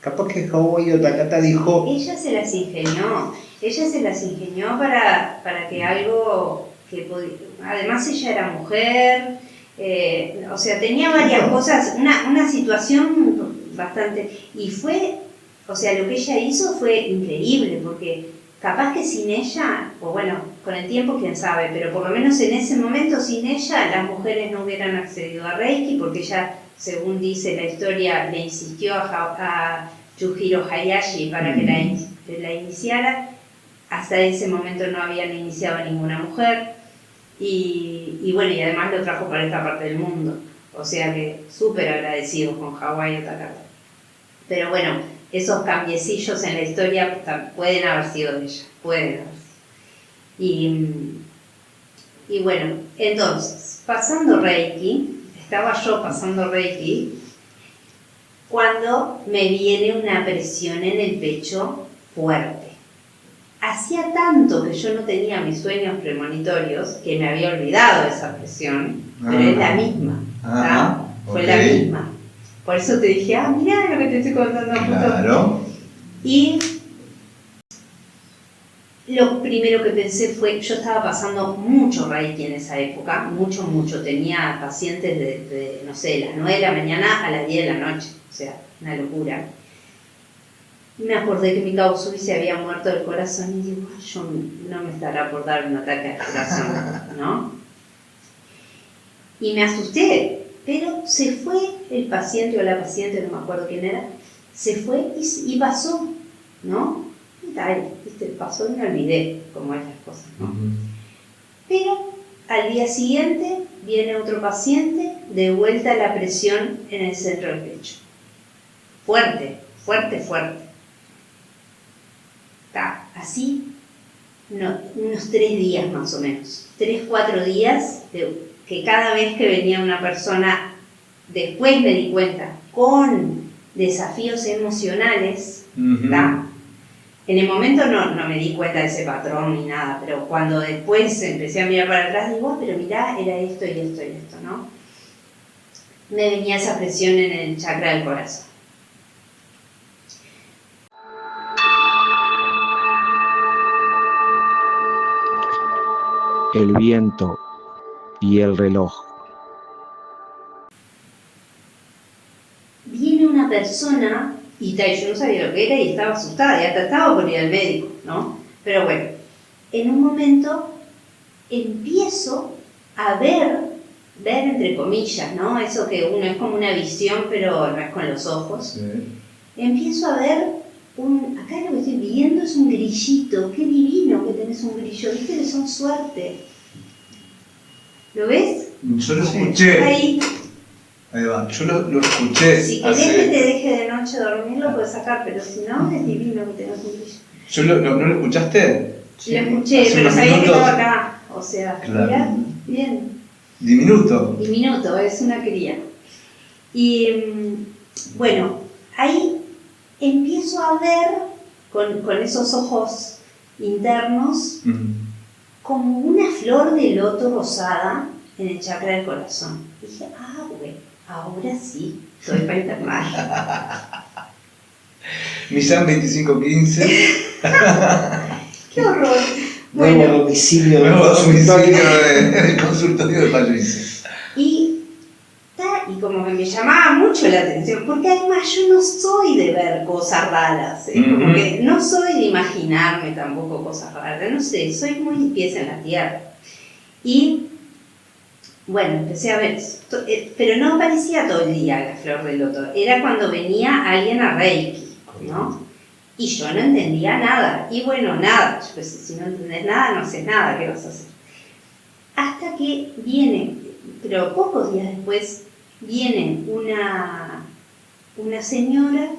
Capaz que Hawái Takata dijo... Ella se las ingenió para que algo que podía... Además ella era mujer, o sea, tenía varias cosas, una situación bastante... Y fue, o sea, lo que ella hizo fue increíble, porque capaz que sin ella, o bueno, con el tiempo quién sabe, pero por lo menos en ese momento sin ella las mujeres no hubieran accedido a Reiki, porque ella, según dice la historia, le insistió a Yujiro Hayashi para que la iniciara. Hasta ese momento no habían iniciado a ninguna mujer y bueno, y además lo trajo para esta parte del mundo, o sea que súper agradecidos con Hawái Takata. Pero bueno, esos cambiecillos en la historia pueden haber sido de ella, pueden haber sido. Y bueno, entonces, pasando Reiki, estaba yo pasando Reiki cuando me viene una presión en el pecho fuerte. Hacía tanto que yo no tenía mis sueños premonitorios que me había olvidado de esa presión, pero es la misma, ¿tá? Fue la misma. Por eso te dije, mirá lo que te estoy contando. Claro. Y lo primero que pensé fue, yo estaba pasando mucho Reiki en esa época, mucho, tenía pacientes de no sé, las 9 de la mañana a las 10 de la noche, o sea, una locura. Me acordé que mi Kausui se había muerto del corazón y digo, yo no me estará por dar un ataque al corazón, ¿no? Y me asusté, pero se fue el paciente o la paciente, no me acuerdo quién era, se fue y pasó, ¿no? Y tal, ¿viste? Pasó y me olvidé cómo es las cosas, ¿no? Pero al día siguiente viene otro paciente, de vuelta la presión en el centro del pecho. Fuerte. Así, unos 3 días más o menos, 3-4 días, que cada vez que venía una persona, después me di cuenta, con desafíos emocionales, ¿tá? En el momento no me di cuenta de ese patrón ni nada, pero cuando después empecé a mirar para atrás, digo, pero mirá, era esto y esto y esto, ¿no? Me venía esa presión en el chakra del corazón. El viento y el reloj. Viene una persona, y yo no sabía lo que era y estaba asustada, y hasta estaba por ir al médico, ¿no? Pero bueno, en un momento empiezo a ver entre comillas, ¿no? Eso que uno es como una visión, pero no es con los ojos. Sí. Empiezo a ver acá lo que estoy viendo es un grillito, qué divino que tenés un grillo, viste que son suerte. ¿Lo ves? Yo lo escuché. Ahí. Ahí va. Yo lo escuché Si querés que hace... te deje de noche dormir, lo puedes sacar, pero si no, es divino que tengas un brillo. ¿No lo escuchaste? Lo escuché, Hace pero unos sabía que minutos. estaba acá. O sea, Claro. mirá, bien. Diminuto. Diminuto, es una cría. Y bueno, ahí empiezo a ver con esos ojos internos como una flor de loto rosada en el chakra del corazón. Dije, bueno, ahora sí, estoy para internar. Nissan 2515. ¡Qué horror! Nuevo Bueno, domicilio del Nuevo domicilio consultorio. del consultorio de Patricia. y como que me llamaba mucho la atención, porque además yo no soy de ver cosas raras, como Ujú. que no soy de imaginarme tampoco cosas raras, no sé, soy muy pies en la tierra. Y bueno, empecé a ver, pero no aparecía todo el día la flor de loto, era cuando venía alguien a Reiki, ¿no? Y yo no entendía nada, y bueno, nada, yo pensé, si no entendés nada, no haces nada, ¿qué vas a hacer? Hasta que viene, pero pocos días después, viene una señora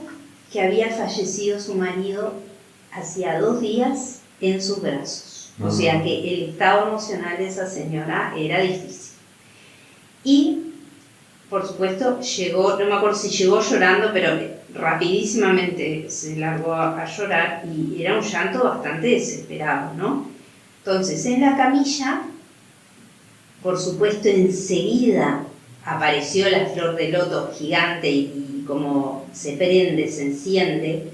que había fallecido su marido hacía 2 días en sus brazos. O sea que el estado emocional de esa señora era difícil. Y, por supuesto, llegó, no me acuerdo si llegó llorando, pero rapidísimamente se largó a llorar y era un llanto bastante desesperado, ¿no? Entonces, en la camilla, por supuesto, enseguida apareció la flor de loto gigante y como se prende, se enciende.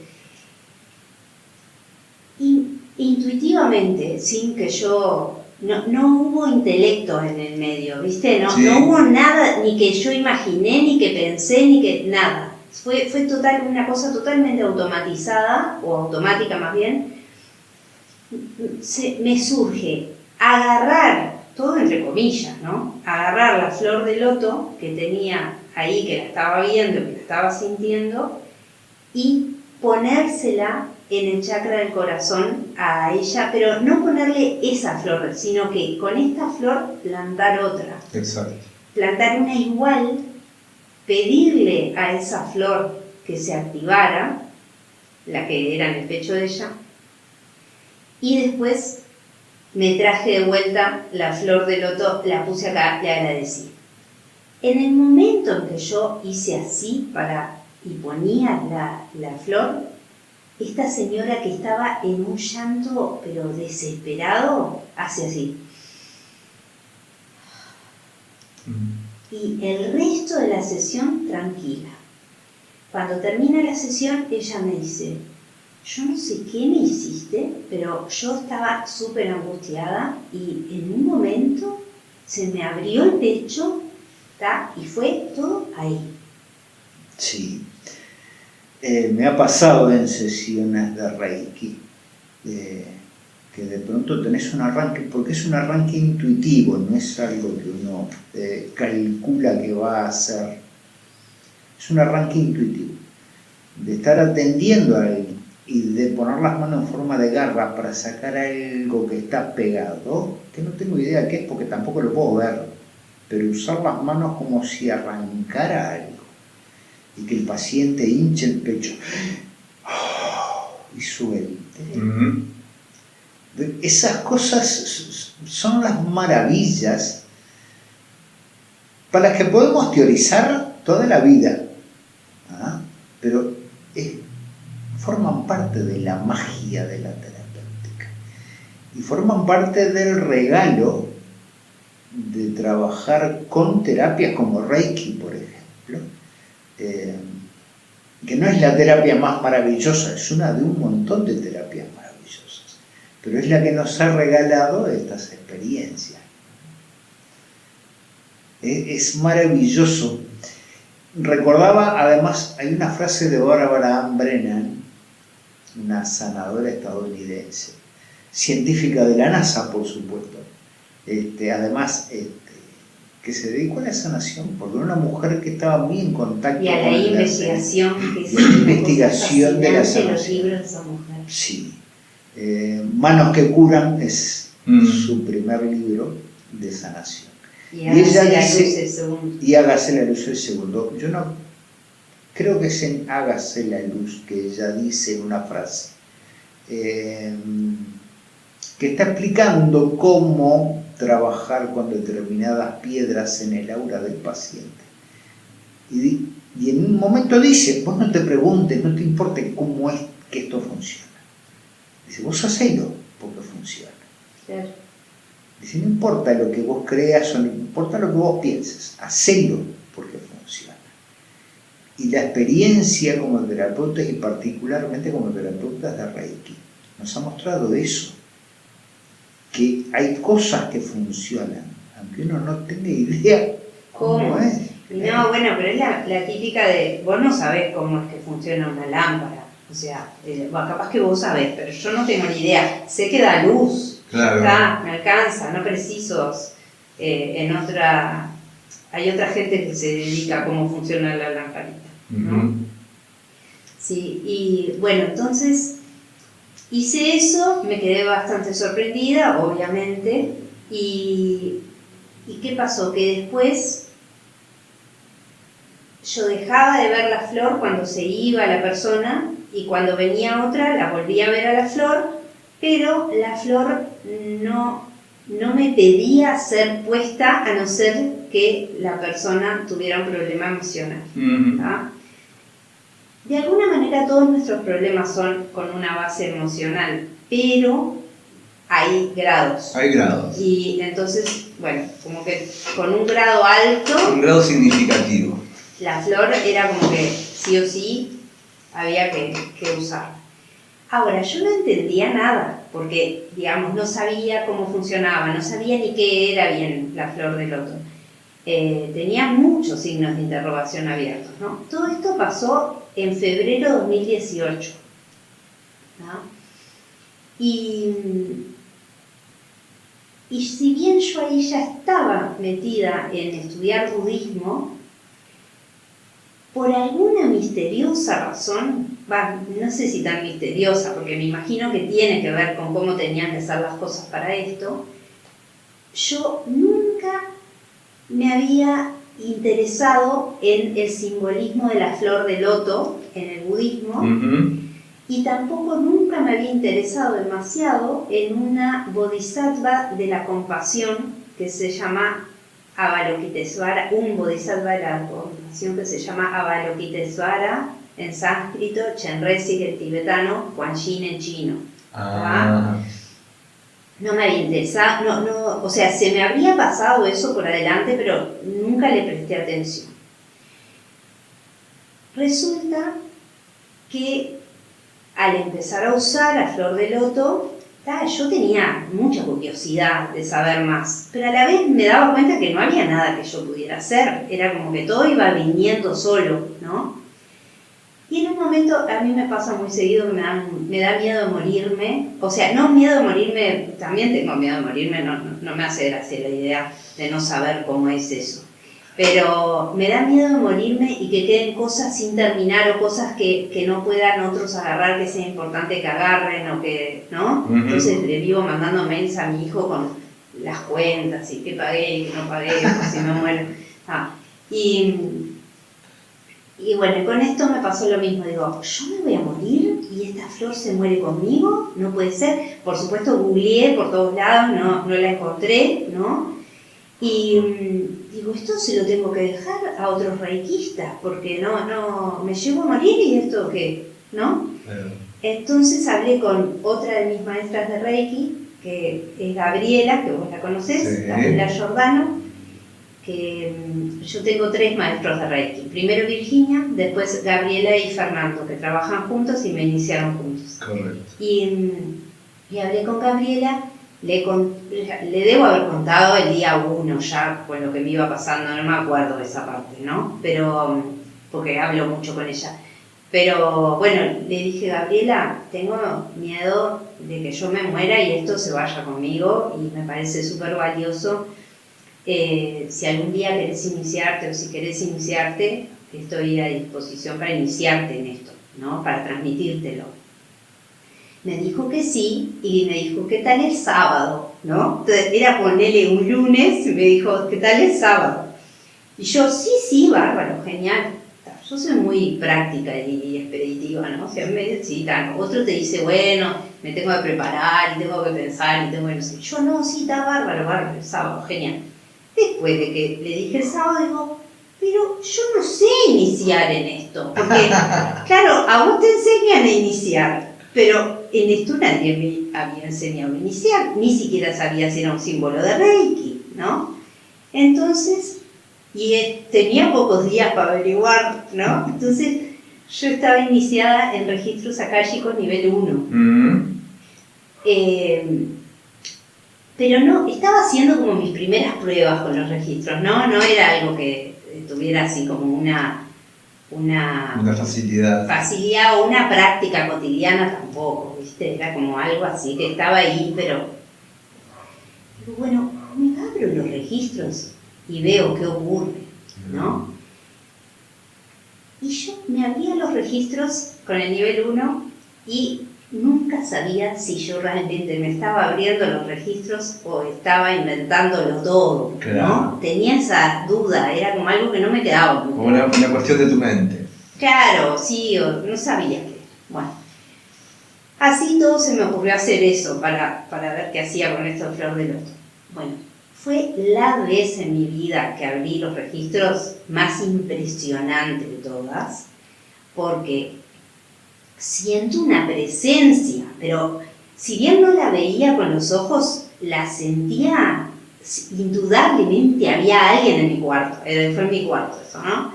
Y intuitivamente, sin que yo... No hubo intelecto en el medio, ¿viste? No, Sí. no hubo nada, ni que yo imaginé, ni que pensé, ni que... nada. Fue una cosa totalmente automatizada, o automática más bien. Me surge agarrar, todo entre comillas, ¿no? Agarrar la flor de loto que tenía ahí, que la estaba viendo, que la estaba sintiendo, y ponérsela en el chakra del corazón a ella, pero no ponerle esa flor, sino que con esta flor plantar otra. Exacto. Plantar una igual, pedirle a esa flor que se activara, la que era en el pecho de ella, y después me traje de vuelta la flor de loto, la puse acá y agradecí. En el momento en que yo hice así y ponía la flor, esta señora que estaba en un llanto pero desesperado, hace así. Y el resto de la sesión tranquila. Cuando termina la sesión, ella me dice, yo no sé qué me hiciste, pero yo estaba súper angustiada y en un momento se me abrió el pecho, ¿tá? Y fue todo ahí. Sí. Me ha pasado en sesiones de Reiki que de pronto tenés un arranque, porque es un arranque intuitivo, no es algo que uno calcula que va a hacer. Es un arranque intuitivo, de estar atendiendo a alguien y de poner las manos en forma de garra para sacar algo que está pegado, que no tengo idea qué es porque tampoco lo puedo ver, pero usar las manos como si arrancara algo y que el paciente hinche el pecho y suelte. Esas cosas son las maravillas para las que podemos teorizar toda la vida, ¿ah? Pero forman parte de la magia de la terapéutica y forman parte del regalo de trabajar con terapias como Reiki, por ejemplo, que no es la terapia más maravillosa, es una de un montón de terapias maravillosas, pero es la que nos ha regalado estas experiencias. Es maravilloso. Recordaba, además, hay una frase de Barbara Ann Brennan, una sanadora estadounidense, científica de la NASA, por supuesto, además que se dedicó a la sanación, porque era una mujer que estaba muy en contacto y a la investigación, que es y a la investigación de la fascinante, los sanación. libros de esa mujer. Sí. Manos que curan es su primer libro de sanación. Y ella hágase la dice, luz el segundo. y hágase la luz el segundo. Yo no creo que es en hágase la luz que ella dice en una frase, que está explicando cómo trabajar con determinadas piedras en el aura del paciente. Y en un momento dice, vos no te preguntes, no te importe cómo es que esto funciona. Dice, vos hacelo porque funciona. Claro. Dice, no importa lo que vos creas o no importa lo que vos pienses, hacelo porque funciona. Y la experiencia como terapeutas y particularmente como terapeutas de Reiki nos ha mostrado eso, que hay cosas que funcionan, aunque uno no tenga idea cómo es. No, bueno, pero es la típica de, vos no sabés cómo es que funciona una lámpara. O sea, capaz que vos sabés, pero yo no tengo ni idea. Sé que da luz, Claro. me alcanza, no preciso. Hay otra gente que se dedica a cómo funciona la lamparita, ¿no? Ujú. Sí, y bueno, entonces hice eso, me quedé bastante sorprendida, obviamente, y ¿qué pasó? Que después yo dejaba de ver la flor cuando se iba la persona y cuando venía otra la volvía a ver a la flor, pero la flor no me pedía ser puesta a no ser que la persona tuviera un problema emocional. Ujú. ¿Tá? De alguna manera todos nuestros problemas son con una base emocional, pero hay grados. Hay grados. Y entonces, bueno, como que con un grado alto, Un grado significativo. la flor era como que sí o sí había que usarla. Ahora, yo no entendía nada, porque, digamos, no sabía cómo funcionaba, no sabía ni qué era bien la flor de loto. Tenía muchos signos de interrogación abiertos, ¿no? Todo esto pasó en febrero de 2018, ¿no? Y si bien yo ahí ya estaba metida en estudiar budismo, por alguna misteriosa razón, no sé si tan misteriosa, porque me imagino que tiene que ver con cómo tenían que ser las cosas para esto, yo nunca me había interesado en el simbolismo de la flor de loto en el budismo, Ujú. y tampoco nunca me había interesado demasiado en una bodhisattva de la compasión que se llama Avalokitesvara, un bodhisattva de la compasión que se llama Avalokitesvara en sánscrito, Chenrezig en tibetano, Guanyin en chino. Ah. No me había interesado, o sea, se me habría pasado eso por adelante, pero nunca le presté atención. Resulta que al empezar a usar a flor de loto, yo tenía mucha curiosidad de saber más, pero a la vez me daba cuenta que no había nada que yo pudiera hacer, era como que todo iba viniendo solo, ¿no? Y en un momento, a mí me pasa muy seguido que me da miedo de morirme, o sea, no miedo de morirme, también tengo miedo de morirme, no me hace gracia la idea de no saber cómo es eso. Pero me da miedo de morirme y que queden cosas sin terminar o cosas que no puedan otros agarrar, que sea importante que agarren o que, ¿no? Uh-huh. Entonces le vivo mandando mails a mi hijo con las cuentas y qué pagué y qué no pagué, por si me muero. Y bueno, con esto me pasó lo mismo. Digo, yo me voy a morir y esta flor se muere conmigo, no puede ser. Por supuesto googleé por todos lados, no la encontré, ¿no? Y digo, esto se lo tengo que dejar a otros reikistas, porque no me llevo a morir y esto qué, ¿no? Entonces hablé con otra de mis maestras de Reiki, que es Gabriela, que vos la conocés, sí. Gabriela Giordano, que yo tengo 3 maestros de Reiki. Primero Virginia, después Gabriela y Fernando, que trabajan juntos y me iniciaron juntos. Correcto. Y hablé con Gabriela. Le debo haber contado el día 1 ya con lo que me iba pasando, no me acuerdo de esa parte, ¿no? Pero, porque hablo mucho con ella. Pero bueno, le dije, Gabriela, tengo miedo de que yo me muera y esto se vaya conmigo y me parece súper valioso. Si algún día querés iniciarte o si querés iniciarte, estoy a disposición para iniciarte en esto, ¿no? Para transmitírtelo. Me dijo que sí y me dijo, ¿qué tal el sábado? ¿no? Entonces era ponerle un lunes y me dijo, ¿qué tal el sábado? Y yo, sí, bárbaro, genial. Yo soy muy práctica y expeditiva, ¿no? O sea, sí, tal. Otro te dice, bueno, me tengo que preparar y tengo que pensar y tengo que no sé. Yo no, sí, está bárbaro, el sábado, genial. Después de que le dije el sábado, digo, pero yo no sé iniciar en esto. Porque, claro, a vos te enseñan a iniciar, pero en esto nadie me había enseñado a iniciar. Ni siquiera sabía si era un símbolo de Reiki, ¿no? Entonces, tenía pocos días para averiguar, ¿no? Entonces, yo estaba iniciada en registros akáshicos nivel 1. Pero no, estaba haciendo como mis primeras pruebas con los registros, ¿no? No era algo que tuviera así como una facilidad o una práctica cotidiana tampoco, ¿viste? Era como algo así que estaba ahí, pero digo, bueno, me abro los registros y veo qué ocurre, ¿no? Y yo me abría los registros con el nivel 1 y nunca sabía si yo realmente me estaba abriendo los registros o estaba inventándolo todo, ¿no? Claro. Tenía esa duda, era como algo que no me quedaba muy Como una cuestión de tu mente. Claro, sí, no sabía qué. Bueno, así todo se me ocurrió hacer eso para ver qué hacía con esto de flor de loto. Bueno, fue la vez en mi vida que abrí los registros más impresionante de todas, porque siento una presencia, pero si bien no la veía con los ojos, la sentía. Indudablemente había alguien en mi cuarto, fue en mi cuarto eso, ¿no?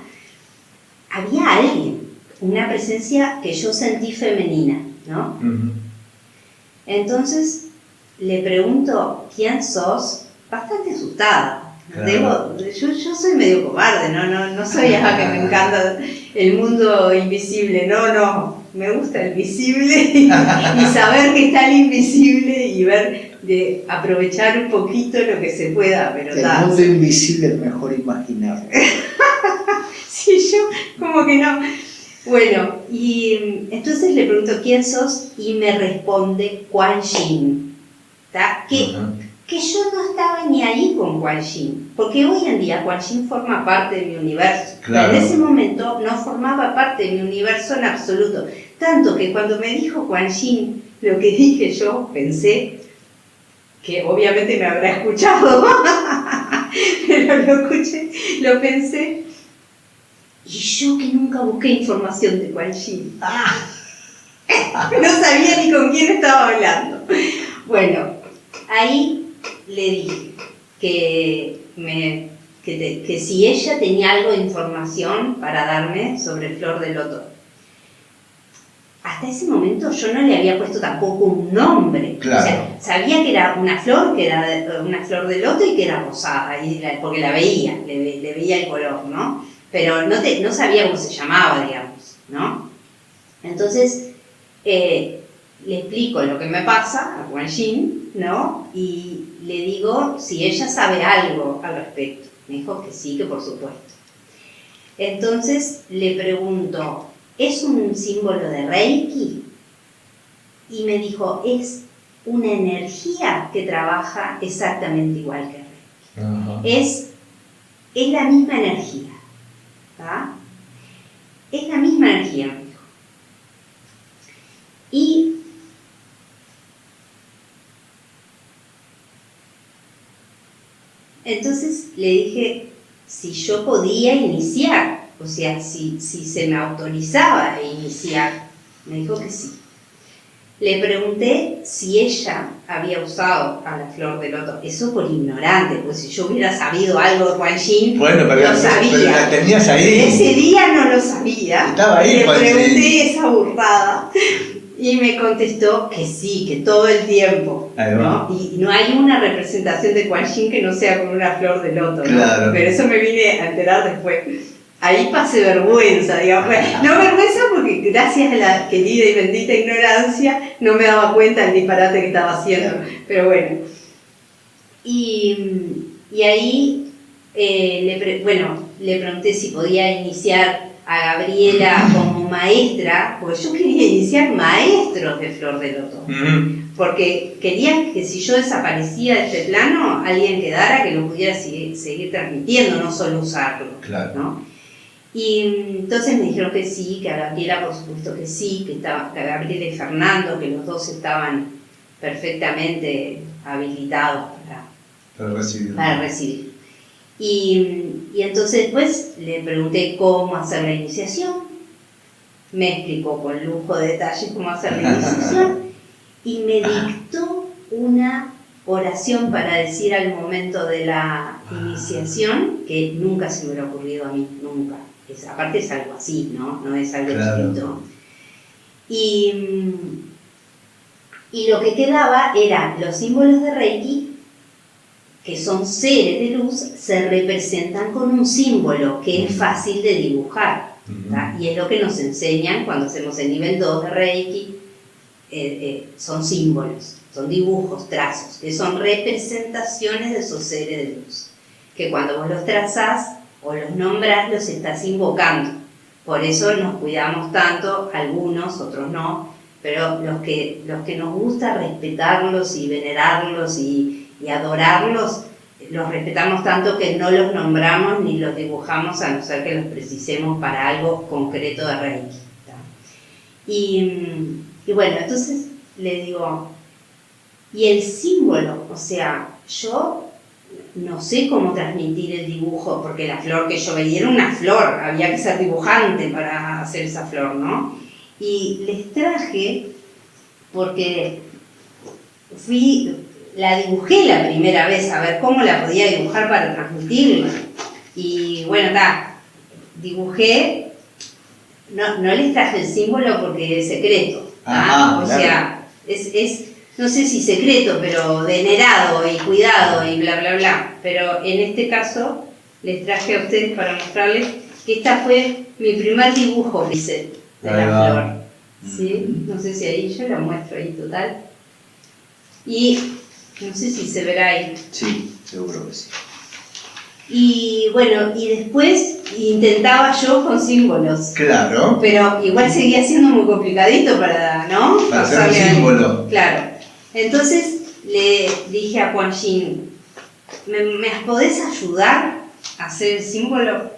Había alguien, una presencia que yo sentí femenina, ¿no? Entonces le pregunto, ¿quién sos? Bastante asustada. Claro. Yo soy medio cobarde, no soy esa que me encanta el mundo invisible, no, me gusta el visible y saber que está el invisible y ver, de aprovechar un poquito lo que se pueda, pero el mundo invisible es mejor imaginarlo. Sí, yo como que no. Bueno, y entonces le pregunto, ¿quién sos? Y me responde Quan Yin, ¿tá? Que yo no estaba ni ahí con Quan Yin, porque hoy en día Quan Yin forma parte de mi universo. Claro. En ese momento no formaba parte de mi universo en absoluto. Tanto que cuando me dijo Quan Yin, lo que dije yo, pensé, que obviamente me habrá escuchado, pero lo pensé, y yo que nunca busqué información de Quan Yin. No sabía ni con quién estaba hablando. Bueno, ahí le dije que si ella tenía algo de información para darme sobre flor de loto. Hasta ese momento yo no le había puesto tampoco un nombre. Claro. O sea, sabía que era una flor, que era una flor de loto y que era rosada, porque la veía, le veía el color, ¿no? Pero no sabía cómo se llamaba, digamos, ¿no? Entonces, le explico lo que me pasa a Quan Yin, ¿no? Y le digo si ella sabe algo al respecto. Me dijo que sí, que por supuesto. Entonces le pregunto, ¿es un símbolo de Reiki? Y me dijo, es una energía que trabaja exactamente igual que Reiki. Es la misma energía, ¿tá? Es la misma energía, me dijo. Y entonces le dije si yo podía iniciar, o sea, si se me autorizaba a iniciar. Me dijo que sí. Le pregunté si ella había usado a la flor de loto. Eso por ignorante, porque si yo hubiera sabido algo de Quan Yin, bueno, pero lo sabía. Pero la tenías ahí. Pero ese día no lo sabía. Estaba ahí, le Quan Yin. pregunté esa burrada. Y me contestó que sí, que todo el tiempo, ¿no? Y no hay una representación de Quan Yin que no sea con una flor de loto, ¿no? Claro. Pero eso me vine a enterar después. Ahí pasé vergüenza, digamos. No vergüenza porque gracias a la querida y bendita ignorancia no me daba cuenta del disparate que estaba haciendo. Pero bueno. Y ahí, le pregunté si podía iniciar a Gabriela como maestra, porque yo quería iniciar maestros de flor de loto. Porque quería que si yo desaparecía de este plano, alguien quedara que lo pudiera seguir transmitiendo, no solo usarlo. Claro. ¿no? Y entonces me dijeron que sí, que a Gabriela por supuesto que sí, que a Gabriela y Fernando, que los dos estaban perfectamente habilitados para recibir. Y entonces después le pregunté cómo hacer la iniciación, me explicó con lujo de detalles cómo hacer la iniciación y me dictó una oración para decir al momento de la iniciación que nunca se me hubiera ocurrido a mí, nunca. Aparte es algo así, ¿no? No es algo escrito. Y lo que quedaba era los símbolos de Reiki, que son seres de luz, se representan con un símbolo que es fácil de dibujar. Y es lo que nos enseñan cuando hacemos el nivel 2 de Reiki. Son símbolos, son dibujos, trazos, que son representaciones de esos seres de luz. Que cuando vos los trazás o los nombrás, los estás invocando. Por eso nos cuidamos tanto, algunos, otros no, pero los que nos gusta respetarlos y venerarlos y adorarlos, los respetamos tanto que no los nombramos ni los dibujamos a no ser que los precisemos para algo concreto de Reiki. Y bueno, entonces le digo, y el símbolo, o sea, yo no sé cómo transmitir el dibujo, porque la flor que yo veía era una flor, había que ser dibujante para hacer esa flor, ¿no? Y les traje, porque la dibujé la primera vez, a ver cómo la podía dibujar para transmitirla. Y bueno, dibujé, no les traje el símbolo porque es secreto. O sea, es no sé si secreto, pero venerado y cuidado y bla, bla, bla. Pero en este caso les traje a ustedes para mostrarles que esta fue mi primer dibujo que hice de la flor. ¿Sí? No sé si ahí, yo la muestro ahí total. Y no sé si se verá ahí. Sí, seguro que sí. Y bueno, y después intentaba yo con símbolos. Claro. Pero igual seguía siendo muy complicadito para, ¿no? Para hacer un símbolo. Claro. Entonces le dije a Kuan Yin, ¿me podés ayudar a hacer el símbolo?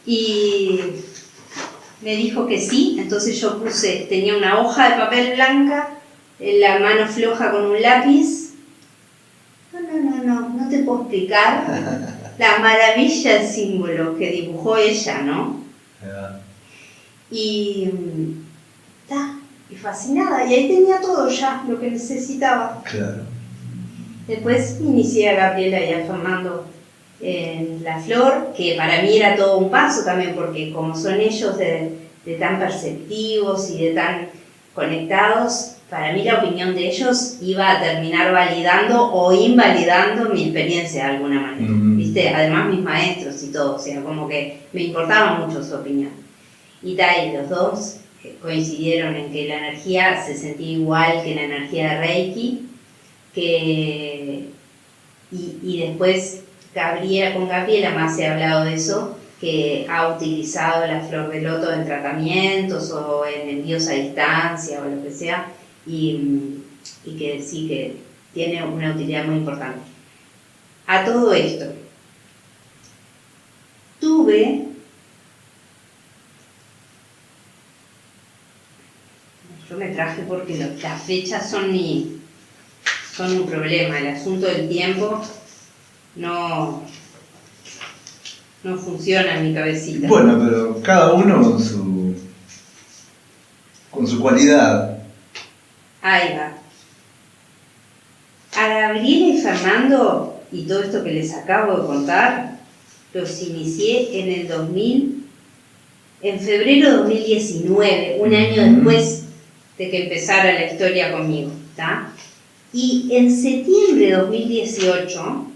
Y me dijo que sí. Entonces yo tenía una hoja de papel blanca, la mano floja con un lápiz. No te puedo explicar la maravilla del símbolo que dibujó ella, ¿no? Y fascinada, y ahí tenía todo ya, lo que necesitaba. Claro. Después inicié a Gabriela y a Fernando en la flor, que para mí era todo un paso también, porque como son ellos de tan perceptivos y de tan conectados, para mí la opinión de ellos iba a terminar validando o invalidando mi experiencia de alguna manera, ¿viste? Además mis maestros y todo, o sea, como que me importaba mucho su opinión. Y los dos coincidieron en que la energía se sentía igual que la energía de Reiki, y después con Gabriela más se ha hablado de eso, que ha utilizado la flor de loto en tratamientos o en envíos a distancia o lo que sea, y que sí, que tiene una utilidad muy importante. A todo esto, yo me traje porque las fechas son un problema, el asunto del tiempo no funciona en mi cabecita. Bueno, pero cada uno con su cualidad. Ahí va. A Gabriela y Fernando, y todo esto que les acabo de contar, los inicié en febrero de 2019, un año después de que empezara la historia conmigo, ¿tá? Y en septiembre de 2018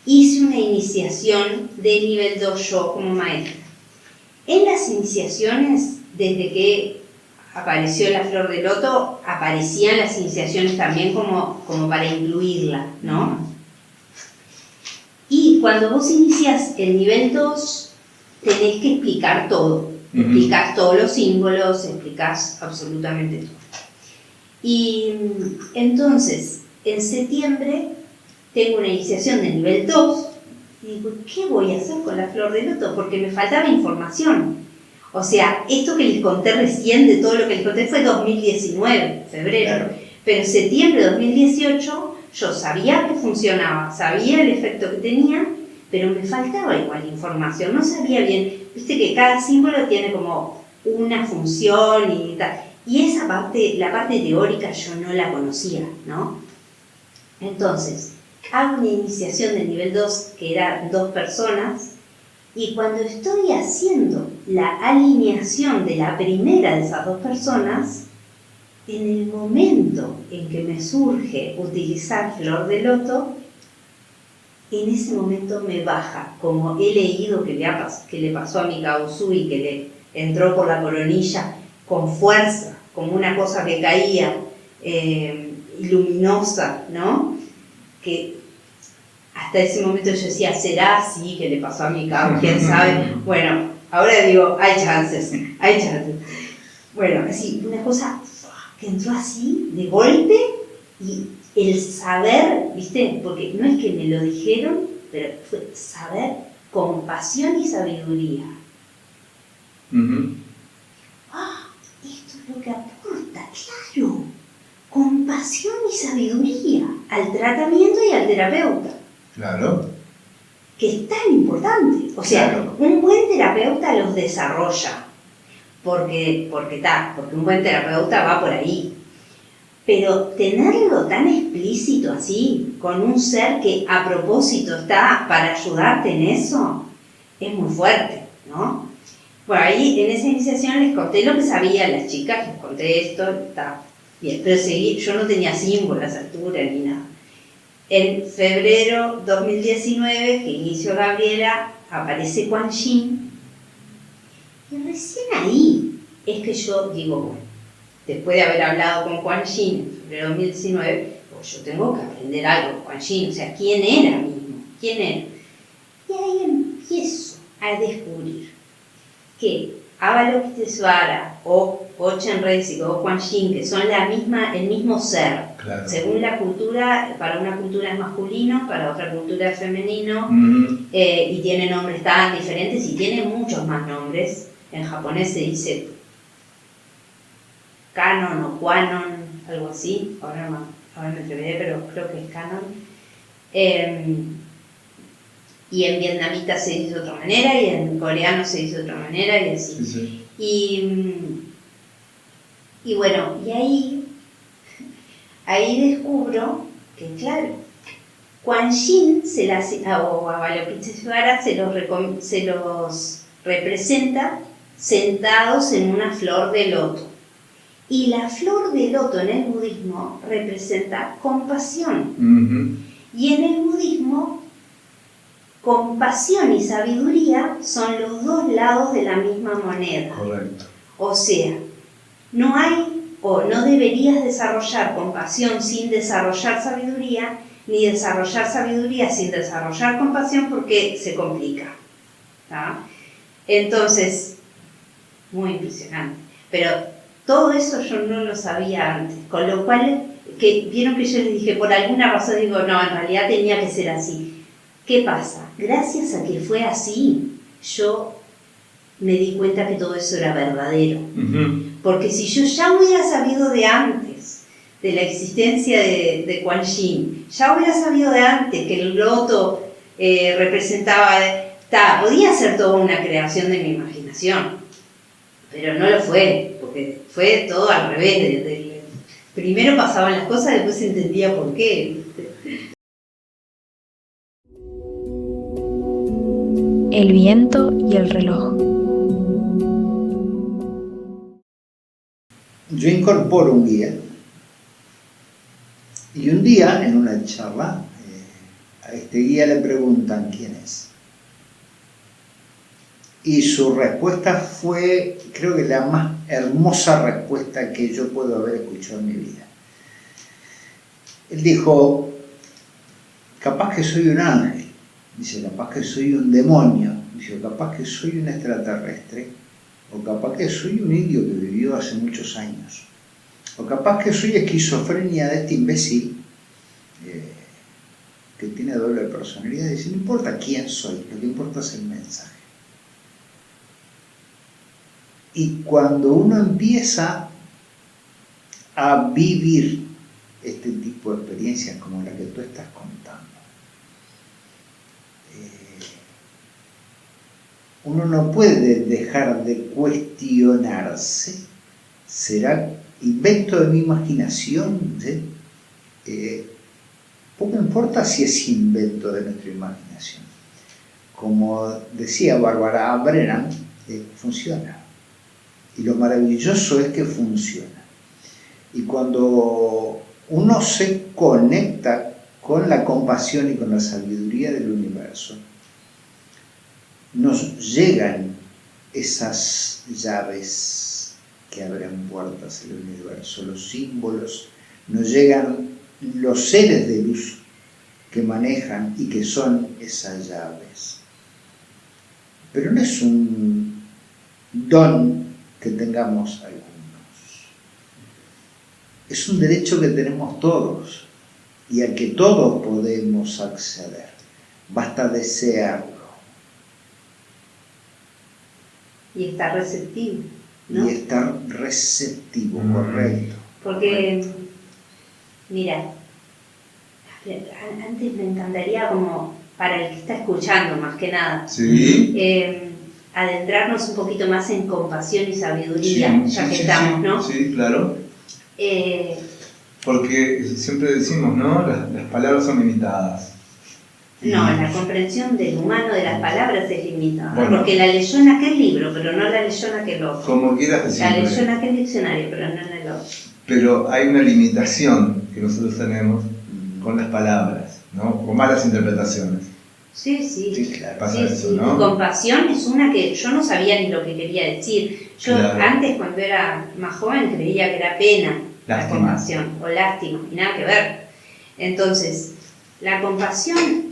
hice una iniciación de nivel 2 yo como maestra. En las iniciaciones, desde que apareció la flor de loto, aparecían las iniciaciones también como para incluirla, ¿no? Y cuando vos inicias el nivel 2, tenés que explicar todo. Explicás todos los símbolos, explicás absolutamente todo. Y entonces, en septiembre, tengo una iniciación de nivel 2 y digo, ¿qué voy a hacer con la flor de loto? Porque me faltaba información. O sea, esto que les conté recién, de todo lo que les conté, fue 2019, febrero. Claro. Pero en septiembre de 2018 yo sabía que funcionaba, sabía el efecto que tenía, pero me faltaba igual información, no sabía bien. Viste que cada símbolo tiene como una función y tal. Y esa parte, la parte teórica yo no la conocía, ¿no? Entonces, hago una iniciación de nivel 2 que era 2 personas y cuando estoy haciendo la alineación de la primera de esas 2 personas, en el momento en que me surge utilizar flor de loto, en ese momento me baja, como he leído que le pasó a Mikao Usui, que le entró por la coronilla con fuerza, como una cosa que caía luminosa, ¿no? Que hasta ese momento yo decía, ¿será así que le pasó a Mikao? ¿Quién sabe? Bueno, ahora digo, hay chances. Bueno, así, una cosa que entró así, de golpe, y el saber, ¿viste? Porque no es que me lo dijeron, pero fue saber, compasión y sabiduría. Esto es lo que aporta, claro, compasión y sabiduría al tratamiento y al terapeuta. Claro. Que es tan importante. O sea, claro, un buen terapeuta los desarrolla. Porque un buen terapeuta va por ahí. Pero tenerlo tan explícito así, con un ser que a propósito está para ayudarte en eso, es muy fuerte, ¿no? Bueno, ahí en esa iniciación les conté lo que sabía a las chicas, les conté esto, está bien, pero yo no tenía símbolos a esa altura ni nada. En febrero 2019, que inició Gabriela, aparece Quan Yin, y recién ahí es que yo digo, bueno, después de haber hablado con Quan Yin en febrero 2019, pues yo tengo que aprender algo con Quan Yin, o sea, ¿quién era mismo? ¿Quién era? Y ahí empiezo a descubrir que Avalokitesvara o Chen-Reisig o Quan Yin, que son el mismo ser, claro, según la cultura, para una cultura es masculino, para otra cultura es femenino, y tiene nombres tan diferentes y tiene muchos más nombres. En japonés se dice Canon o Quanon, algo así, ahora me atreveré, pero creo que es Canon. Y en vietnamita se dice de otra manera, y en coreano se dice de otra manera, y así. Sí. Y bueno, y ahí descubro que, claro, Quan Yin o Avalokitesvara se los representa sentados en una flor de loto. Y la flor de loto en el budismo representa compasión. Y en el budismo, compasión y sabiduría son los 2 lados de la misma moneda. Correcto. O sea, no hay o no deberías desarrollar compasión sin desarrollar sabiduría, ni desarrollar sabiduría sin desarrollar compasión, porque se complica, ¿tá? Entonces, muy impresionante. Pero todo eso yo no lo sabía antes, con lo cual, que vieron que yo les dije, por alguna razón digo, no, en realidad tenía que ser así. ¿Qué pasa? Gracias a que fue así, yo me di cuenta que todo eso era verdadero. Porque si yo ya hubiera sabido de antes de la existencia de Quan Yin, ya hubiera sabido de antes que el loto representaba, podía ser toda una creación de mi imaginación, pero no lo fue, porque fue todo al revés. Primero pasaban las cosas, después se entendía por qué. El viento y el reloj. Yo incorporo un guía y un día en una charla a este guía le preguntan quién es. Y su respuesta fue, creo que la más hermosa respuesta que yo puedo haber escuchado en mi vida. Él dijo, capaz que soy un ángel, dice, capaz que soy un demonio, dice, capaz que soy un extraterrestre, o capaz que soy un indio que vivió hace muchos años, o capaz que soy esquizofrenia de este imbécil que tiene doble personalidad. Y dice, no importa quién soy, lo que importa es el mensaje. Y cuando uno empieza a vivir este tipo de experiencias como la que tú estás contando, uno no puede dejar de cuestionarse. ¿Será invento de mi imaginación? ¿Sí? Poco importa si es invento de nuestra imaginación. Como decía Bárbara Brennan, funciona. Y lo maravilloso es que funciona. Y cuando uno se conecta con la compasión y con la sabiduría del universo, nos llegan esas llaves que abren puertas al universo, los símbolos, nos llegan los seres de luz que manejan y que son esas llaves. Pero no es un don que tengamos algunos, es un derecho que tenemos todos y al que todos podemos acceder, basta desearlo. Y estar receptivo, ¿no? Y estar receptivo, correcto. Porque, mira, antes me encantaría como, para el que está escuchando más que nada, Sí. adentrarnos un poquito más en compasión y sabiduría, Sí, ya sí, que sí, estamos, sí, ¿no? Sí, claro. Porque siempre decimos, ¿no? Las palabras son limitadas. No, la comprensión del humano de las palabras es limitada, Bueno. porque la leyó en aquel libro, pero no la leyó en aquel otro. Como quieras La leyó en decirlo. aquel diccionario, pero no en el otro. Pero hay una limitación que nosotros tenemos con las palabras, ¿no? Con malas interpretaciones. Sí, sí. Sí, claro. Pasa Sí, eso, sí. ¿no? Y compasión es una que yo no sabía ni lo que quería decir. Yo Claro. antes, cuando era más joven, creía que era pena la Lástima. compasión o lástima, y nada que ver. Entonces, la compasión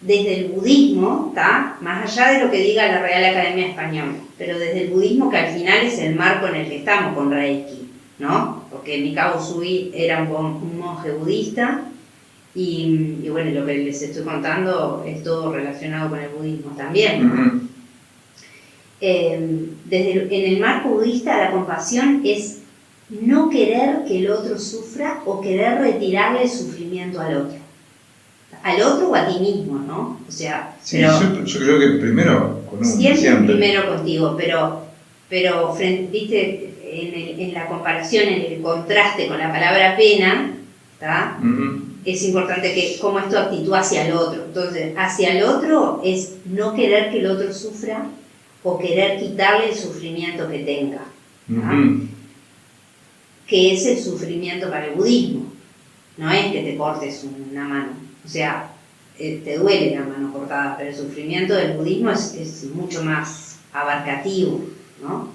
desde el budismo, ¿tá? Más allá de lo que diga la Real Academia Española, pero desde el budismo, que al final es el marco en el que estamos con Reiki, ¿no? Porque Mikao Usui era un monje budista. Y bueno, lo que les estoy contando es todo relacionado con el budismo también. Ujú. En el marco budista, la compasión es no querer que el otro sufra o querer retirarle el sufrimiento al otro o a ti mismo, ¿no? O sea, Sí, pero yo creo que primero con uno. siempre primero contigo, pero viste, en la comparación, en el contraste con la palabra pena, ¿tá? Ujú. Es importante que cómo es tu actitud hacia el otro. Entonces, hacia el otro es no querer que el otro sufra o querer quitarle el sufrimiento que tenga, Ujú. que es el sufrimiento para el budismo. No es que te cortes una mano, o sea, te duele la mano cortada, pero el sufrimiento del budismo es mucho más abarcativo, ¿no?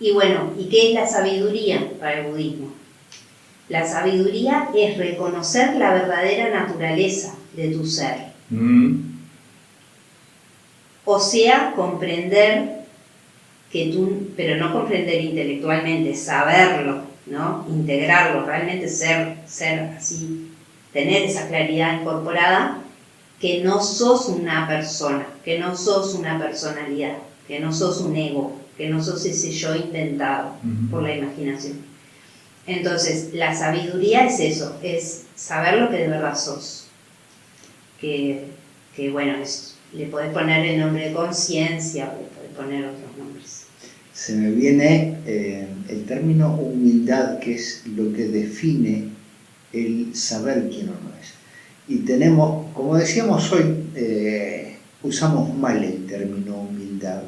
Y bueno, ¿y qué es la sabiduría para el budismo? La sabiduría es reconocer la verdadera naturaleza de tu ser. Ujú. O sea, comprender que tú, pero no comprender intelectualmente, saberlo, ¿no? Integrarlo, realmente ser así, tener esa claridad incorporada, que no sos una persona, que no sos una personalidad, que no sos un ego, que no sos ese yo inventado por la imaginación. Entonces, la sabiduría es eso, es saber lo que de verdad sos. Que bueno, le podés poner el nombre de conciencia, o le podés poner otros nombres. Se me viene el término humildad, que es lo que define el saber quién uno es. Y tenemos, como decíamos hoy, usamos mal el término humildad.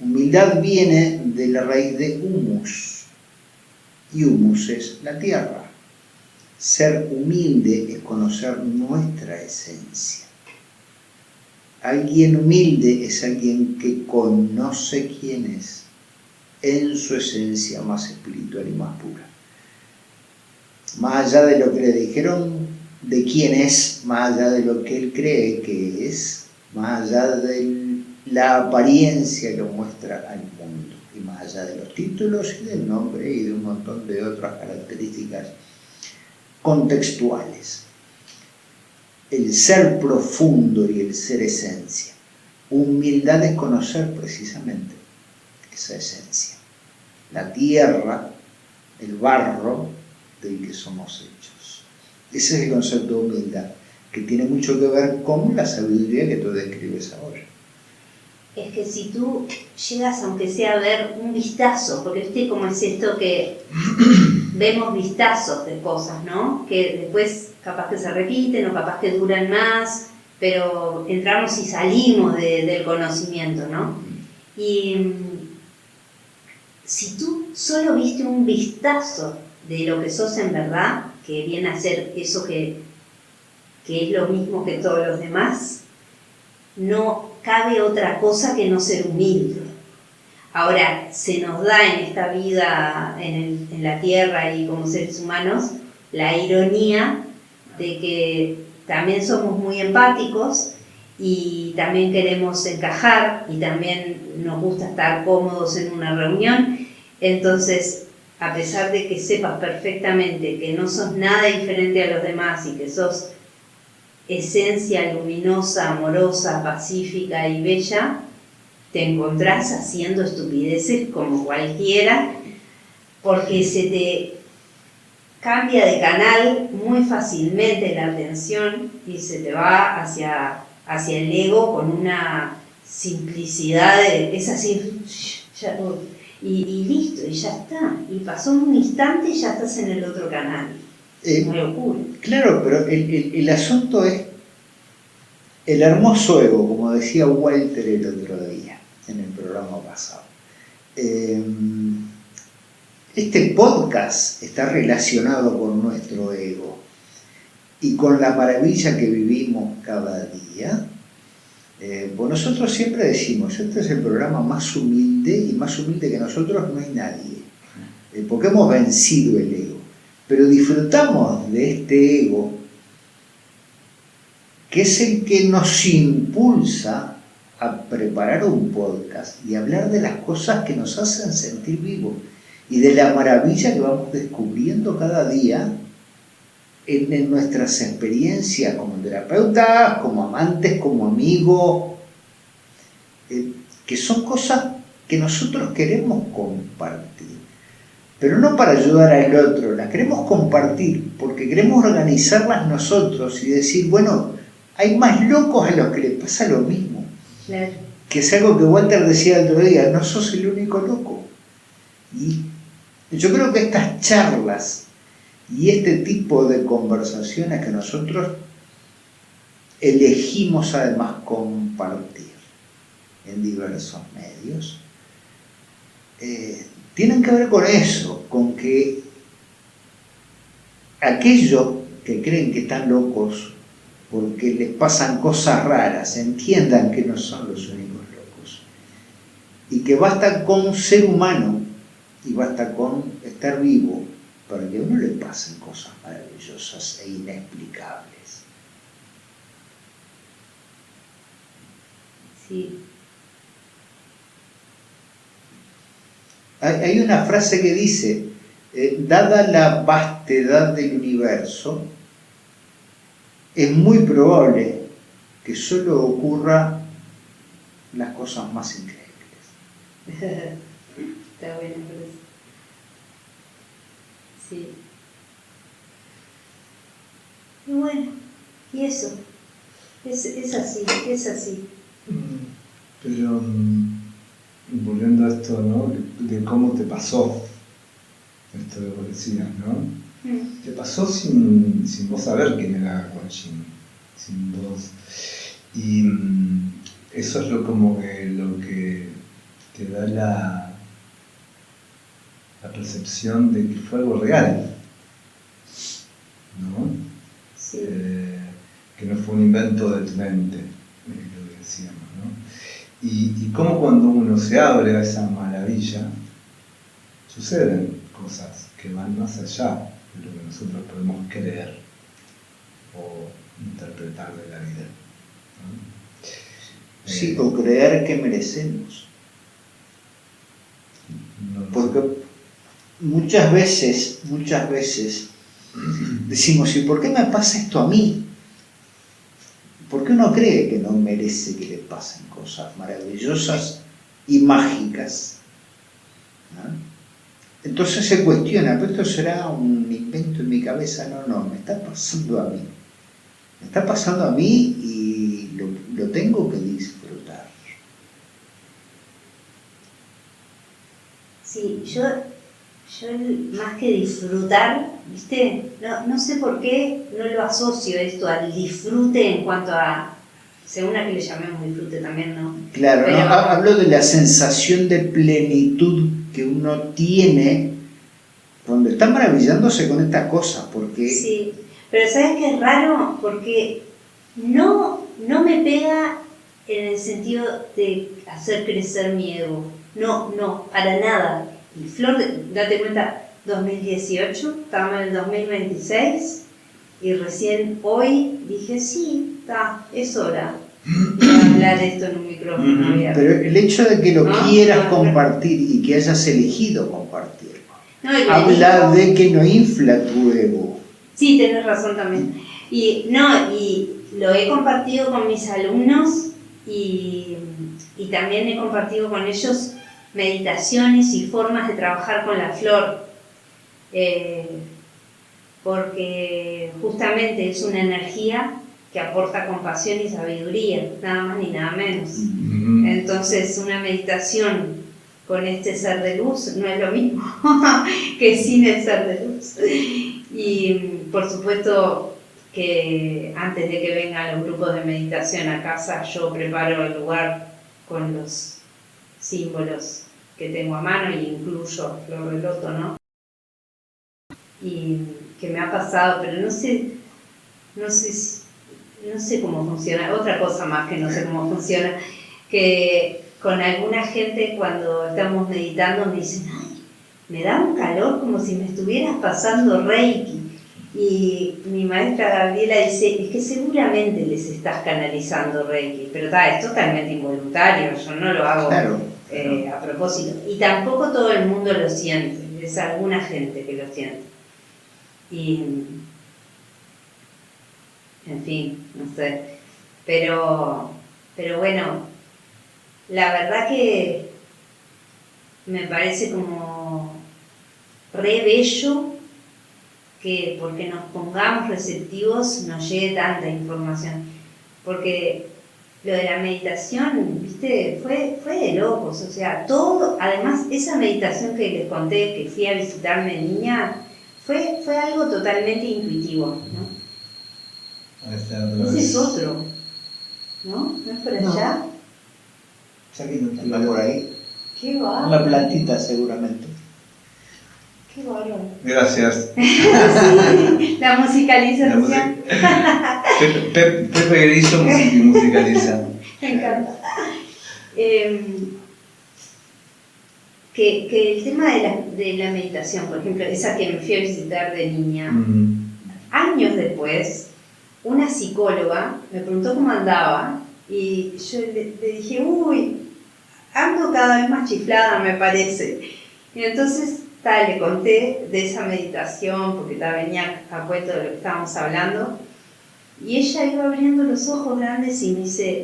Humildad viene de la raíz de humus, y humus es la tierra. Ser humilde es conocer nuestra esencia. Alguien humilde es alguien que conoce quién es en su esencia más espiritual y más pura. Más allá de lo que le dijeron de quién es, más allá de lo que él cree que es, más allá de la apariencia que muestra al mundo, y más allá de los títulos y del nombre y de un montón de otras características contextuales. El ser profundo y el ser esencia. Humildad es conocer precisamente esa esencia. La tierra, el barro del que somos hechos. Ese es el concepto de humildad, que tiene mucho que ver con la sabiduría que tú describes ahora. Es que si tú llegas, aunque sea a ver un vistazo, porque viste cómo es esto que vemos vistazos de cosas, ¿no? Que después capaz que se repiten o capaz que duran más, pero entramos y salimos del conocimiento, ¿no? Y si tú solo viste un vistazo de lo que sos en verdad, que viene a ser eso que es lo mismo que todos los demás, no cabe otra cosa que no ser humilde. Ahora, se nos da en esta vida, en la tierra y como seres humanos, la ironía de que también somos muy empáticos y también queremos encajar y también nos gusta estar cómodos en una reunión. Entonces, a pesar de que sepas perfectamente que no sos nada diferente a los demás y que sos esencia luminosa, amorosa, pacífica y bella, te encontrás haciendo estupideces como cualquiera, porque se te cambia de canal muy fácilmente la atención y se te va hacia el ego con una simplicidad, es así, y listo, y ya está. Y pasó un instante y ya estás en el otro canal. Una locura. Claro, pero el asunto es el hermoso ego, como decía Walter el otro día, en el programa pasado. Este podcast está relacionado con nuestro ego y con la maravilla que vivimos cada día. Pues nosotros siempre decimos, este es el programa más humilde, y más humilde que nosotros no hay nadie, porque hemos vencido el ego, pero disfrutamos de este ego que es el que nos impulsa a preparar un podcast y hablar de las cosas que nos hacen sentir vivos y de la maravilla que vamos descubriendo cada día en nuestras experiencias como terapeutas, como amantes, como amigos, que son cosas que nosotros queremos compartir, pero no para ayudar al otro, las queremos compartir porque queremos organizarlas nosotros y decir, bueno, hay más locos a los que les pasa lo mismo. Claro. Que es algo que Walter decía el otro día, no sos el único loco. Y yo creo que estas charlas y este tipo de conversaciones que nosotros elegimos además compartir en diversos medios, tienen que ver con eso, con que aquellos que creen que están locos porque les pasan cosas raras, entiendan que no son los únicos locos y que basta con ser humano y basta con estar vivo para que a uno le pasen cosas maravillosas e inexplicables. Sí. Hay una frase que dice, dada la vastedad del universo, es muy probable que solo ocurra las cosas más increíbles. Está bueno, pero sí. Y bueno, y eso, es así, es así. Pero volviendo a esto, ¿no? De cómo te pasó esto de vos decías, ¿no? Te pasó sin vos saber quién era Kojin, sin vos. Y eso es lo que te da la percepción de que fue algo real, ¿no? Sí. Que no fue un invento de tu mente, lo que decíamos, ¿no? Y cómo cuando uno se abre a esa maravilla, suceden cosas que van más allá de lo que nosotros podemos creer o interpretar de la vida, ¿no? Sí, o creer que merecemos. Porque muchas veces decimos, ¿y por qué me pasa esto a mí? Porque uno cree que no merece que le pasen cosas maravillosas y mágicas, ¿no? Entonces se cuestiona, ¿pero esto será un invento en mi cabeza? No, me está pasando a mí. Me está pasando a mí y lo tengo que disfrutar. Sí, yo más que disfrutar, ¿viste? No sé por qué no lo asocio esto al disfrute en cuanto a, según a que le llamemos disfrute también, ¿no? Claro, Pero, ¿no? Hablo de la sensación de plenitud que uno tiene cuando está maravillándose con estas cosas, porque... Sí, pero ¿sabes qué es raro? Porque no me pega en el sentido de hacer crecer mi ego. No, para nada. Y Flor, date cuenta, 2018, estábamos en el 2026 y recién hoy dije, sí, es hora de hablar esto en un micrófono abierto. Pero el hecho de que lo ¿No? quieras No, compartir y que hayas elegido compartirlo, No, y le habla digo- de que no infla tu ego. Sí, tenés razón también. Y lo he compartido con mis alumnos y también he compartido con ellos meditaciones y formas de trabajar con la flor, porque justamente es una energía que aporta compasión y sabiduría, nada más ni nada menos. Entonces una meditación con este ser de luz no es lo mismo que sin el ser de luz. Y por supuesto que antes de que vengan los grupos de meditación a casa, yo preparo el lugar con los símbolos que tengo a mano y incluyo flor de loto, ¿no? Y que me ha pasado, pero no sé cómo funciona. Otra cosa más que no sé cómo funciona, que con alguna gente cuando estamos meditando me dicen, ay, me da un calor como si me estuvieras pasando Reiki. Y mi maestra Gabriela dice, es que seguramente les estás canalizando Reiki, pero es totalmente involuntario, yo no lo hago Claro. A propósito. Y tampoco todo el mundo lo siente, es alguna gente que lo siente. Y, en fin, no sé. Pero bueno, la verdad que me parece como re bello que porque nos pongamos receptivos nos llegue tanta información. Porque lo de la meditación, ¿viste? Fue de locos. O sea, todo, además, esa meditación que les conté, que fui a visitarme de niña, fue algo totalmente intuitivo, ¿no? Ese es otro, ¿no? ¿No es por allá? Anda por ahí. Qué bárbaro. Una plantita seguramente. Qué bárbaro. Gracias. Sí, la musicalización. Pepe Grillo musicaliza. Me encanta. Que el tema de la meditación, por ejemplo, esa que me fui a visitar de niña, años después, una psicóloga me preguntó cómo andaba y yo le dije, uy, ando cada vez más chiflada, me parece. Y entonces le conté de esa meditación, porque venía a cuento de lo que estábamos hablando, y ella iba abriendo los ojos grandes y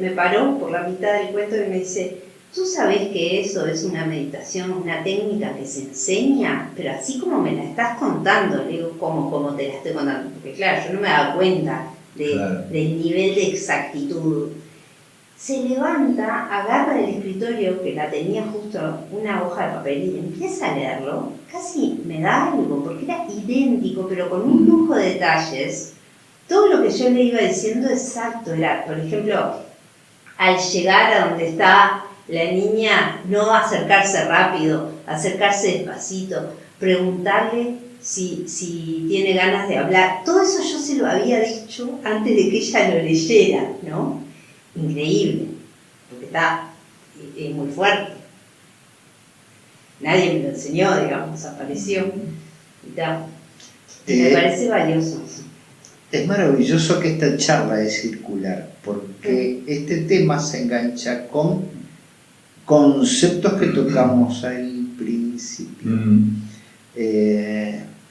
me paró por la mitad del cuento y me dice, ¿tú sabes que eso es una meditación, una técnica que se enseña? Pero así como me la estás contando. Le digo, ¿cómo te la estoy contando? Porque claro, yo no me daba cuenta del nivel de exactitud. Se levanta, agarra el escritorio, que la tenía justo una hoja de papel, y empieza a leerlo. Casi me da algo, porque era idéntico, pero con un lujo de detalles. Todo lo que yo le iba diciendo exacto era, por ejemplo, al llegar a donde está la niña, no acercarse rápido, acercarse despacito, preguntarle si tiene ganas de hablar. Todo eso yo se lo había dicho antes de que ella lo leyera, ¿no? Increíble, porque es muy fuerte. Nadie me lo enseñó, digamos, apareció. Y me parece valioso eso. Es maravilloso que esta charla es circular, porque este tema se engancha con conceptos que tocamos al principio.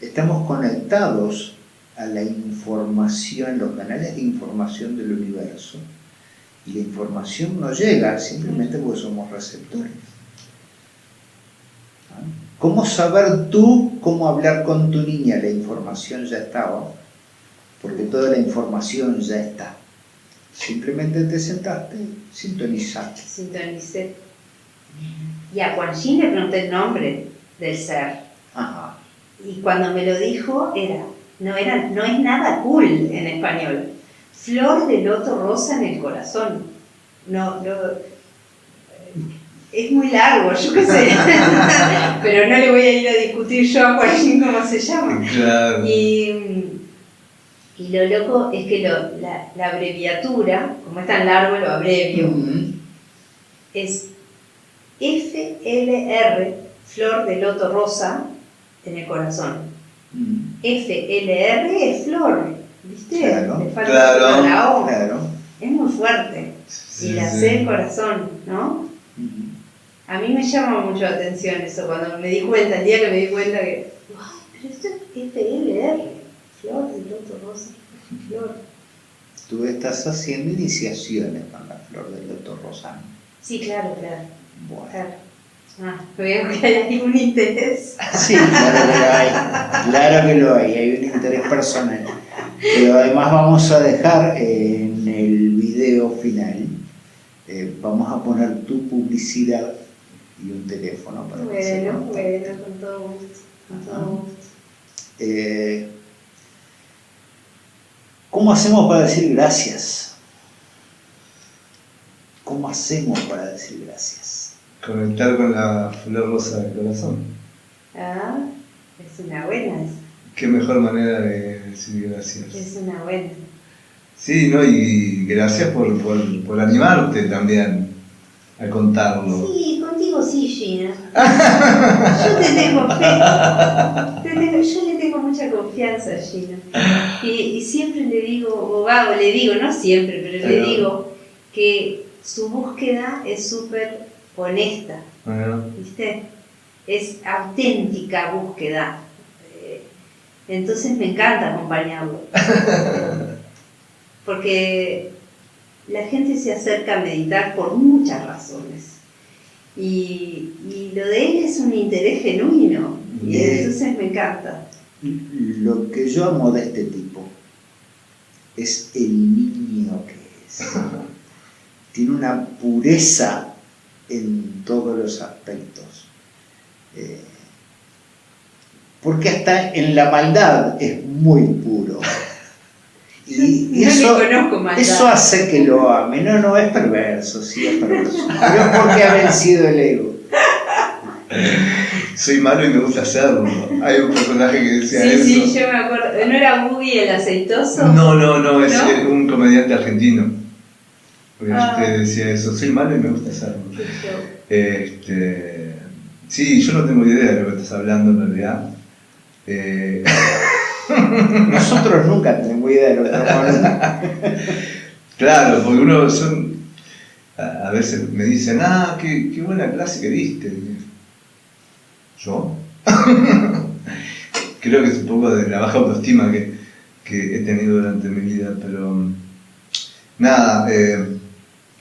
Estamos conectados a la información, los canales de información del universo, y la información no llega simplemente porque somos receptores. ¿Cómo saber tú cómo hablar con tu niña? La información ya estaba, porque toda la información ya está. Simplemente te sentaste, sintonizaste. Sintonicé. Y a Juanjín le pregunté el nombre del ser. Ajá. Y cuando me lo dijo, no es nada cool en español. Flor de loto rosa en el corazón. Es muy largo, yo qué sé. Pero no le voy a ir a discutir yo a Juanjín cómo se llama. Claro. Y lo loco es que la abreviatura, como es tan largo, lo abrevio, es FLR, flor de loto rosa en el corazón. FLR es flor, ¿viste? Claro, Le falta la O. claro. Es muy fuerte. Sí, Y la sí. C el corazón, ¿no? A mí me llama mucho la atención eso, cuando me di cuenta, el día que me di cuenta que, ¡ay, pero esto es FLR, flor de loto rosa, flor! Tú estás haciendo iniciaciones con la flor del loto rosa. Sí, claro. Bueno. Veo que hay algún interés. Sí, claro que lo hay un interés personal. Pero además vamos a dejar en el video final, vamos a poner tu publicidad y un teléfono para que se contacten. Con todo gusto. ¿Cómo hacemos para decir gracias? ¿Cómo hacemos para decir gracias? Conectar con la flor rosa del corazón. Es una buena esa. Qué mejor manera de decir gracias. Es una buena. Sí, ¿no? Y gracias por animarte también a contarlo. Sí, contigo sí, Gina. Yo te tengo fe. Yo le tengo mucha confianza a Gina. Y siempre le digo, no siempre, pero le digo que su búsqueda es súper honesta, ¿viste? Es auténtica búsqueda. Entonces me encanta acompañarlo. Porque la gente se acerca a meditar por muchas razones. Y lo de él es un interés genuino. Y entonces me encanta. Lo que yo amo de este tipo es el niño que es. Tiene una pureza en todos los aspectos. Porque hasta en la maldad es muy puro. Y eso hace que lo ame. No es perverso, sí es perverso. Pero es porque ha vencido el ego. Soy malo y me gusta hacerlo. Hay un personaje que decía eso. Sí, yo me acuerdo. ¿No era Boogie el aceitoso? No, es un comediante argentino. Porque decía eso, soy malo y me gusta hacerlo. Sí, yo no tengo idea de lo que estás hablando en realidad. Nosotros nunca tenemos idea de lo que estamos hablando. Claro, porque a veces me dicen, qué buena clase que diste. ¿Yo? Creo que es un poco de la baja autoestima que he tenido durante mi vida, pero nada,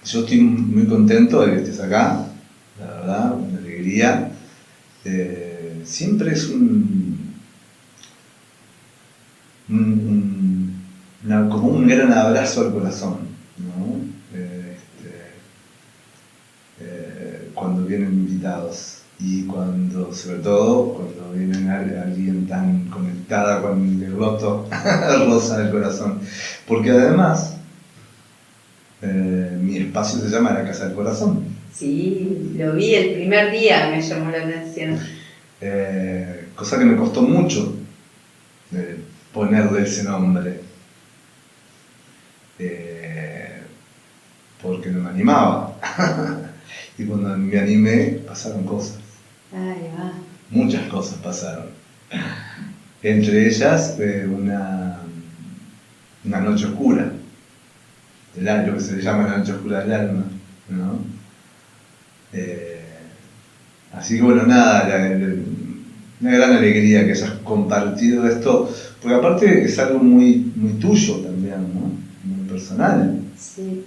yo estoy muy contento de que estés acá, la verdad, una alegría. Siempre es como un gran abrazo al corazón, ¿no? Cuando vienen invitados y sobre todo cuando vienen alguien tan conectada con el loto rosa del corazón, porque además mi espacio se llama La Casa del Corazón. Sí, lo vi el primer día, me llamó la atención. Cosa que me costó mucho ponerle ese nombre, porque no me animaba. Y cuando me animé pasaron cosas. Ahí va. Muchas cosas pasaron. Entre ellas una noche oscura, lo que se le llama la noche oscura del alma, ¿no? Así que bueno, nada, una gran alegría que hayas compartido esto, porque aparte es algo muy, muy tuyo también, ¿no? Muy personal. Sí.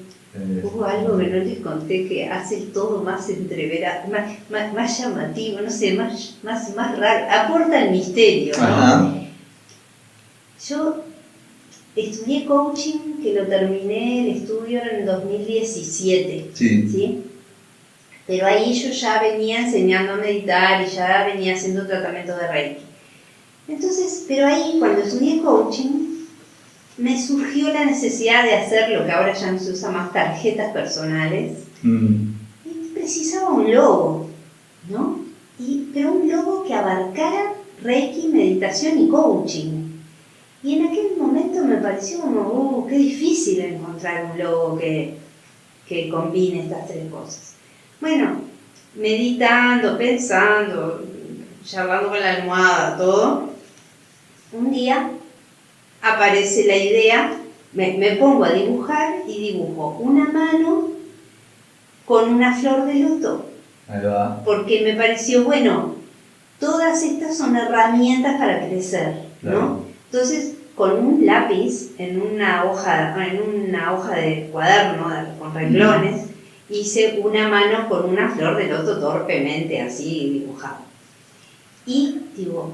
Hubo algo que no les conté que hace todo más más llamativo, no sé, más raro, aporta el misterio, ¿no? Ajá. Yo estudié coaching, que lo terminé el estudio en el 2017, Sí. ¿sí? Pero ahí yo ya venía enseñando a meditar y ya venía haciendo tratamiento de Reiki. Entonces, pero ahí cuando estudié coaching, me surgió la necesidad de hacer lo que ahora ya no se usa más, tarjetas personales. Y precisaba un logo, ¿no? Pero un logo que abarcara Reiki, meditación y coaching. Y en aquel momento me pareció como, qué difícil encontrar un logo que combine estas tres cosas. Bueno, meditando, pensando, charlando con la almohada, todo, un día aparece la idea, me pongo a dibujar y dibujo una mano con una flor de loto. Ahí va. Porque me pareció, bueno, todas estas son herramientas para crecer, ¿no? Claro. Entonces, con un lápiz en una hoja de cuaderno con renglones, hice una mano con una flor de loto torpemente así dibujada. Y digo,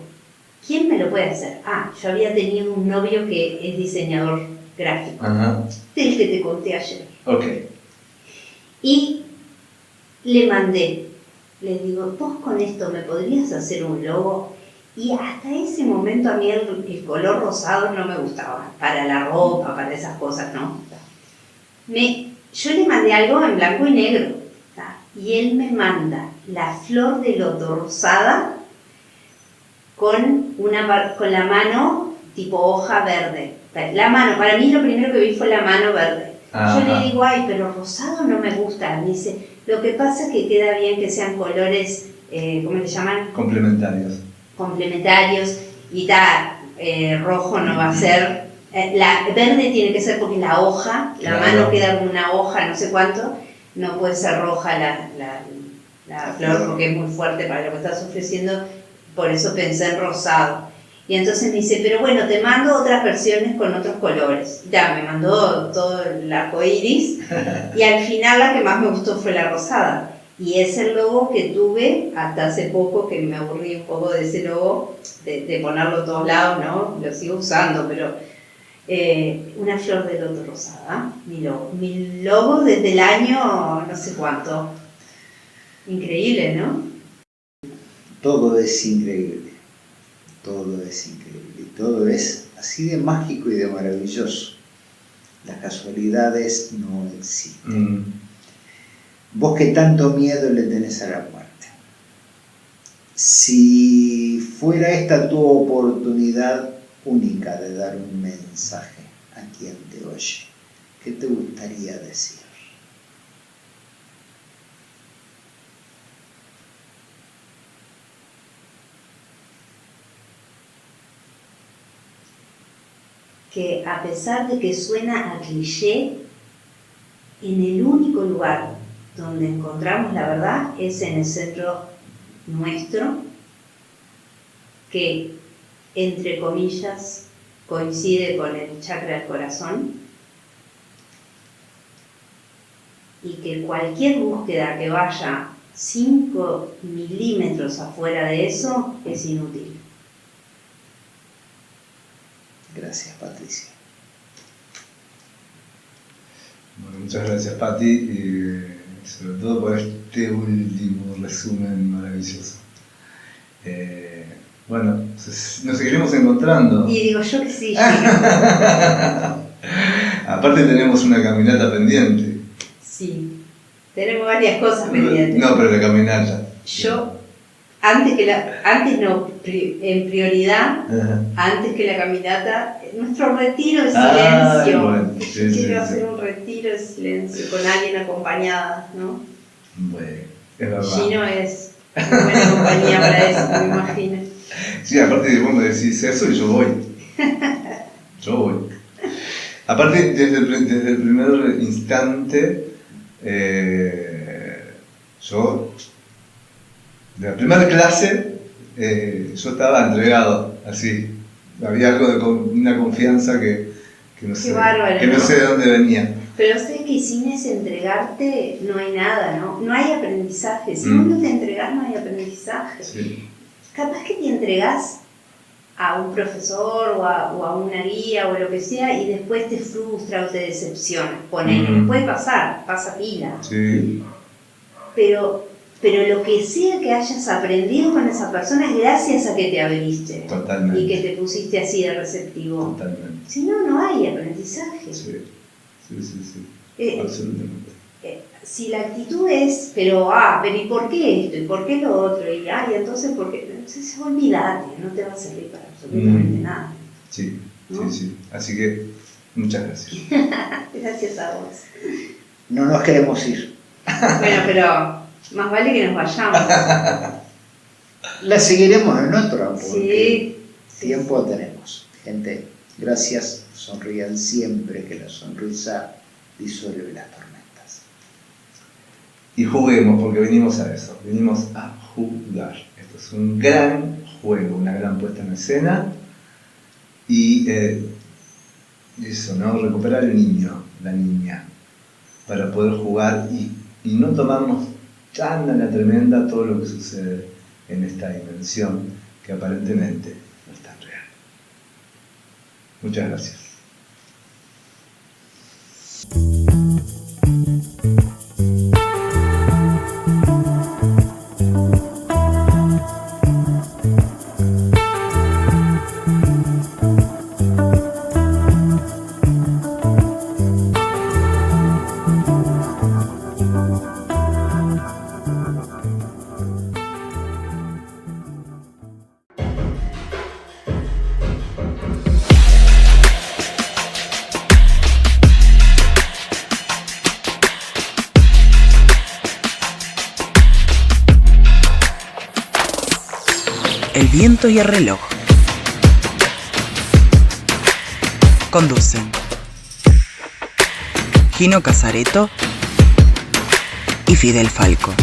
¿quién me lo puede hacer? Yo había tenido un novio que es diseñador gráfico, Ajá. del que te conté ayer. Ok. Y le mandé, le digo, vos con esto me podrías hacer un logo. Y hasta ese momento a mí el color rosado no me gustaba, para la ropa, para esas cosas, ¿no? Yo le mandé algo en blanco y negro, ¿tá? Y él me manda la flor de loto rosada con la mano tipo hoja verde. La mano, para mí lo primero que vi fue la mano verde. Ajá. Yo le digo, pero rosado no me gusta. Me dice, lo que pasa es que queda bien que sean colores, ¿cómo le llaman? Complementarios, y rojo no va a ser, verde tiene que ser porque la hoja, la mano queda como una hoja, no sé cuánto, no puede ser roja la flor porque es muy fuerte para lo que estás ofreciendo, por eso pensé en rosado. Y entonces me dice, pero bueno, te mando otras versiones con otros colores. Ya, me mandó todo el arco iris y al final la que más me gustó fue la rosada. Y es el logo que tuve hasta hace poco, que me aburrí un poco de ese logo, de ponerlo a todos lados, ¿no? Lo sigo usando, pero una flor de loto rosada, mi logo desde el año no sé cuánto. Increíble, ¿no? Todo es increíble, todo es increíble, todo es así de mágico y de maravilloso. Las casualidades no existen. Vos que tanto miedo le tenés a la muerte, si fuera esta tu oportunidad única de dar un mensaje a quien te oye, ¿qué te gustaría decir? Que a pesar de que suena a cliché, en el único lugar donde encontramos la verdad es en el centro nuestro, que entre comillas coincide con el chakra del corazón, y que cualquier búsqueda que vaya 5 milímetros afuera de eso es inútil. Gracias, Patricia. Bueno, muchas gracias, Pati, y sobre todo por este último resumen maravilloso. Bueno, nos seguiremos encontrando. Y digo yo que sí. Aparte tenemos una caminata pendiente. Sí, tenemos varias cosas pendientes. No, pero la caminata. Yo, en prioridad, antes que la caminata, nuestro retiro de silencio. Bueno, Quiero hacer un retiro de silencio con alguien acompañada, ¿no? Bueno, es verdad. Gino es una buena compañía para eso, me imagino. Sí, aparte de vos me decís eso y yo voy. Yo voy. Aparte, desde el primer instante, yo, de la primera clase, yo estaba entregado, así. Había algo de una confianza que no sé, bárbaro, que no sé de dónde venía. Pero sé que sin ese entregarte no hay nada, ¿no? No hay aprendizaje. Si vos no te entregás, no hay aprendizaje. Sí. Capaz que te entregás a un profesor o a una guía o lo que sea y después te frustra o te decepciona. Ponele, puede pasar, pasa pila. Sí. Pero lo que sea que hayas aprendido con esa persona es gracias a que te abriste. Totalmente. Y que te pusiste así de receptivo. Totalmente. Si no, no hay aprendizaje. Sí. Absolutamente. Si la actitud es, pero ¿y por qué esto? ¿Y por qué lo otro? Y entonces, ¿por qué? Entonces, olvídate, no te va a servir para absolutamente nada. Sí, ¿no? sí. Así que, muchas gracias. Gracias a vos. No nos queremos ir. Bueno, pero más vale que nos vayamos. La seguiremos en otra, porque Sí. tiempo tenemos. Gente, gracias. Sonrían siempre, que la sonrisa disuelve las tormentas. Y juguemos, porque venimos a eso. Venimos a jugar. Esto es un gran juego, una gran puesta en escena. Y eso, ¿no? Recuperar el niño, la niña, para poder jugar y no tomarnos tan a la tremenda todo lo que sucede en esta dimensión que aparentemente no es tan real. Muchas gracias. El viento y el reloj. Conducen Gino Casareto y Fidel Falco.